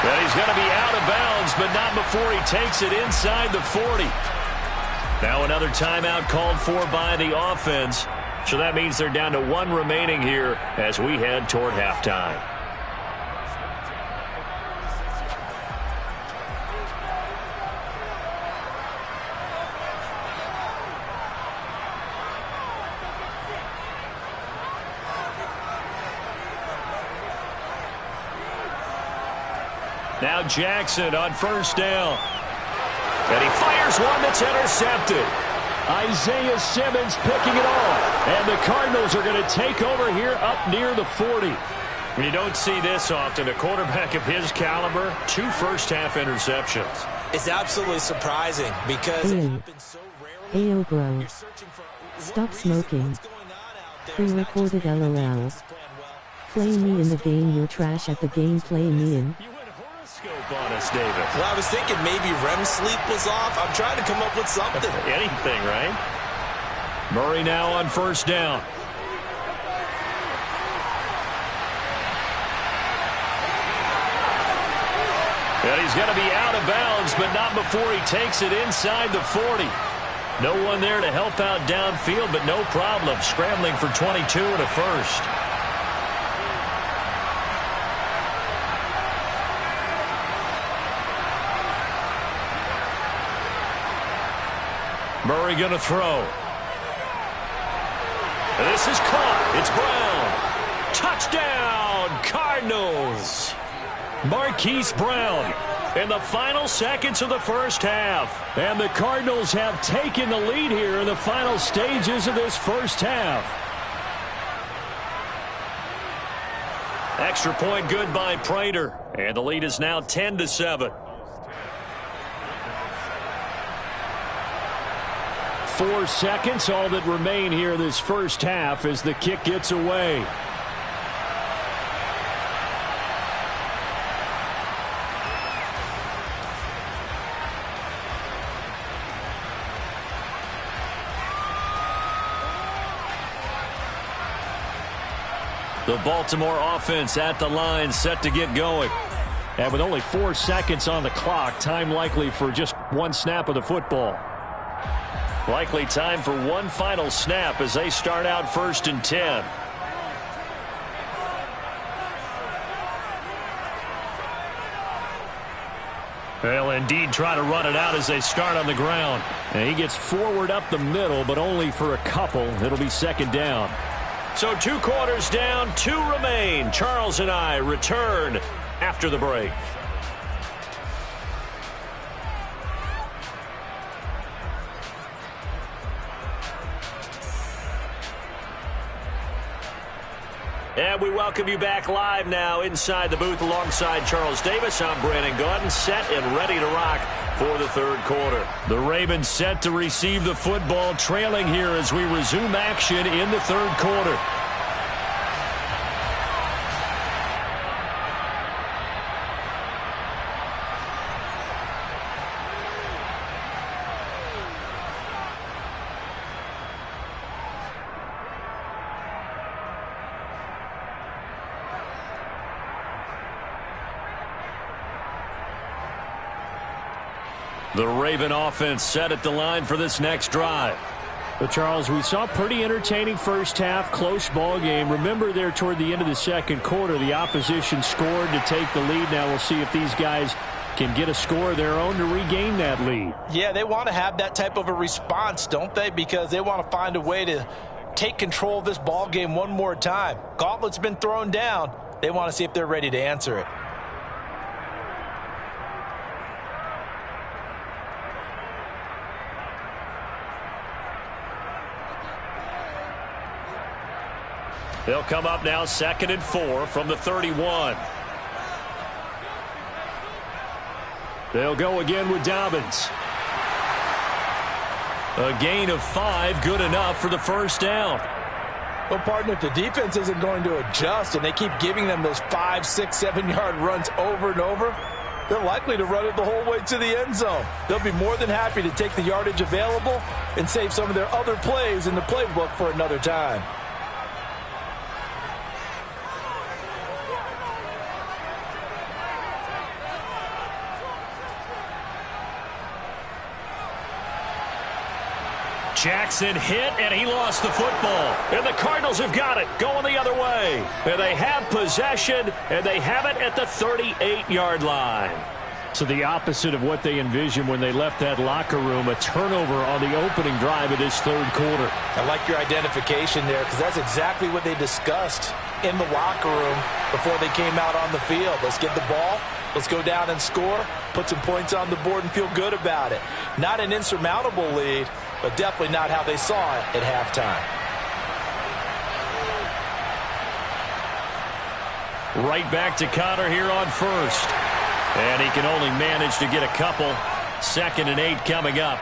And he's going to be out of bounds, but not before he takes it inside the 40. Now another timeout called for by the offense. So that means they're down to 1 remaining here as we head toward halftime. Now Jackson on first down. And he fires one that's intercepted. Isaiah Simmons picking it off. And the Cardinals are going to take over here up near the 40. You don't see this often. A quarterback of his caliber, 2 first-half interceptions. It's absolutely surprising because it happens so rarely. Ayo bro. Stop smoking. Pre-recorded LOL. Play me in the game, you're trash at the game, play me in. Scope on us, David. Well, I was thinking maybe REM sleep was off. I'm trying to come up with something. Anything, right? Murray now on first down. And he's going to be out of bounds, but not before he takes it inside the 40. No one there to help out downfield, but no problem. Scrambling for 22 and a first. Murray going to throw. This is caught. It's Brown. Touchdown, Cardinals. Marquise Brown in the final seconds of the first half. And the Cardinals have taken the lead here in the final stages of this first half. Extra point good by Prater. And the lead is now 10-7. 4 seconds, all that remain here this first half as the kick gets away. The Baltimore offense at the line, set to get going. And with only 4 seconds on the clock, time likely for just 1 snap of the football. Likely time for 1 final snap as they start out 1st and 10. They'll indeed try to run it out as they start on the ground. And he gets forward up the middle, but only for a couple. It'll be 2nd down. So 2 quarters down, 2 remain. Charles and I return after the break. And we welcome you back live now inside the booth alongside Charles Davis. I'm Brandon Gaudin, set and ready to rock for the 3rd quarter. The Ravens set to receive the football, trailing here as we resume action in the 3rd quarter. The Raven offense set at the line for this next drive. But Charles, we saw pretty entertaining first half, close ball game. Remember there toward the end of the 2nd quarter, the opposition scored to take the lead. Now we'll see if these guys can get a score of their own to regain that lead. Yeah, they want to have that type of a response, don't they? Because they want to find a way to take control of this ball game one more time. Gauntlet's been thrown down. They want to see if they're ready to answer it. They'll come up now 2nd and 4 from the 31. They'll go again with Dobbins. A gain of 5, good enough for the first down. Well, partner, if the defense isn't going to adjust and they keep giving them those 5, 6, 7-yard runs over and over, they're likely to run it the whole way to the end zone. They'll be more than happy to take the yardage available and save some of their other plays in the playbook for another time. Jackson hit, and he lost the football. And the Cardinals have got it, going the other way. And they have possession, and they have it at the 38-yard line. So the opposite of what they envisioned when they left that locker room, a turnover on the opening drive of this third quarter. I like your identification there because that's exactly what they discussed in the locker room before they came out on the field. Let's get the ball. Let's go down and score, put some points on the board, and feel good about it. Not an insurmountable lead, but definitely not how they saw it at halftime. Right back to Connor here on first. And he can only manage to get a couple. 2nd and 8 coming up.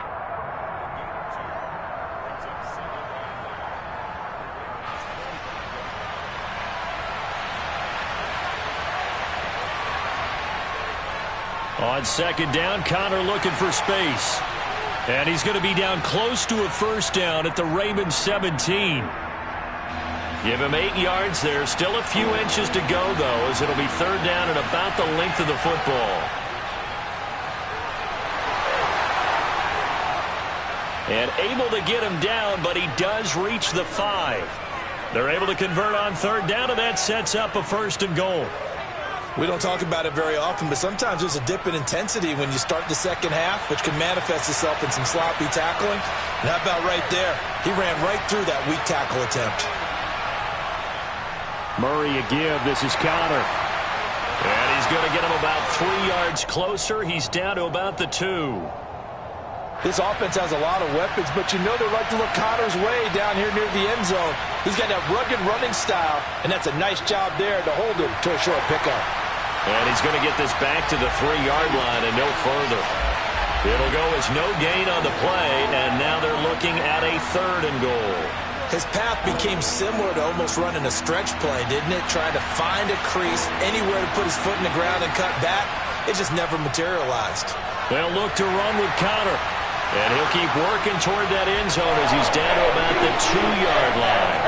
On 2nd down, Connor looking for space. And he's going to be down close to a first down at the Raymond 17. Give him 8 yards there. Still a few inches to go, though, as it'll be 3rd down and about the length of the football. And able to get him down, but he does reach the 5. They're able to convert on 3rd down, and that sets up a 1st and goal. We don't talk about it very often, but sometimes there's a dip in intensity when you start the second half, which can manifest itself in some sloppy tackling. And how about right there? He ran right through that weak tackle attempt. Murray a give. This is Connor. And he's going to get him about 3 yards closer. He's down to about the 2. This offense has a lot of weapons, but you know they like to look Connor's way down here near the end zone. He's got that rugged running style, and that's a nice job there to hold him to a short pickup. And he's going to get this back to the 3-yard line and no further. It'll go as no gain on the play, and now they're looking at a 3rd and goal. His path became similar to almost running a stretch play, didn't it? Trying to find a crease, anywhere to put his foot in the ground and cut back. It just never materialized. They'll look to run with Connor. And he'll keep working toward that end zone as he's down to about the 2-yard line.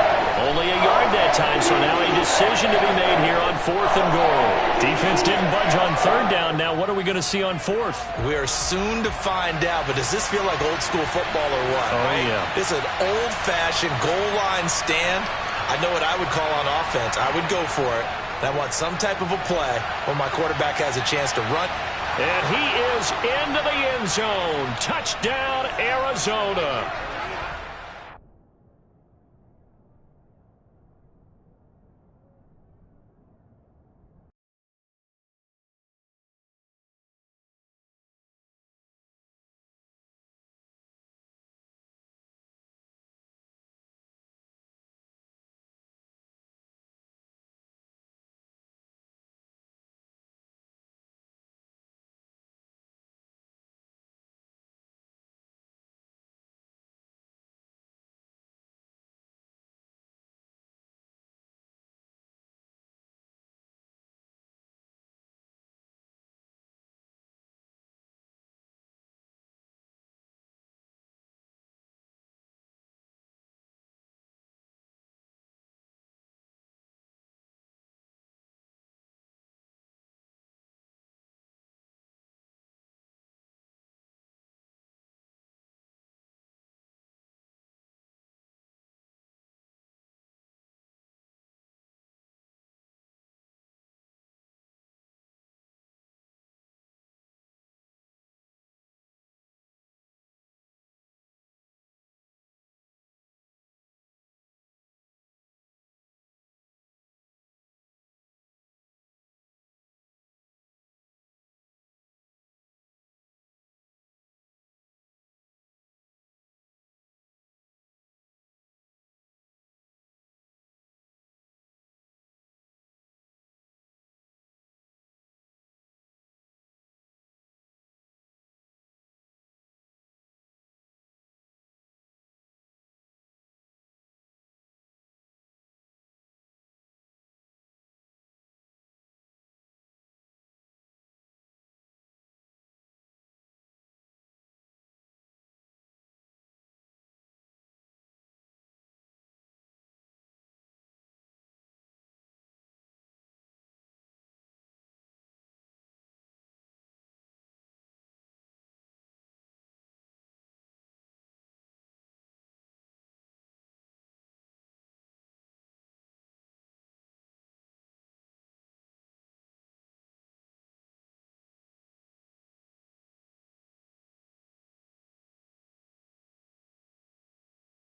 Only a yard that time, so now a decision to be made here on 4th and goal. Defense didn't budge on 3rd down. Now what are we going to see on 4th? We are soon to find out, but does this feel like old school football or what? Oh, right? Yeah. This is an old-fashioned goal line stand. I know what I would call on offense. I would go for it. And I want some type of a play where my quarterback has a chance to run. And he is into the end zone. Touchdown, Arizona.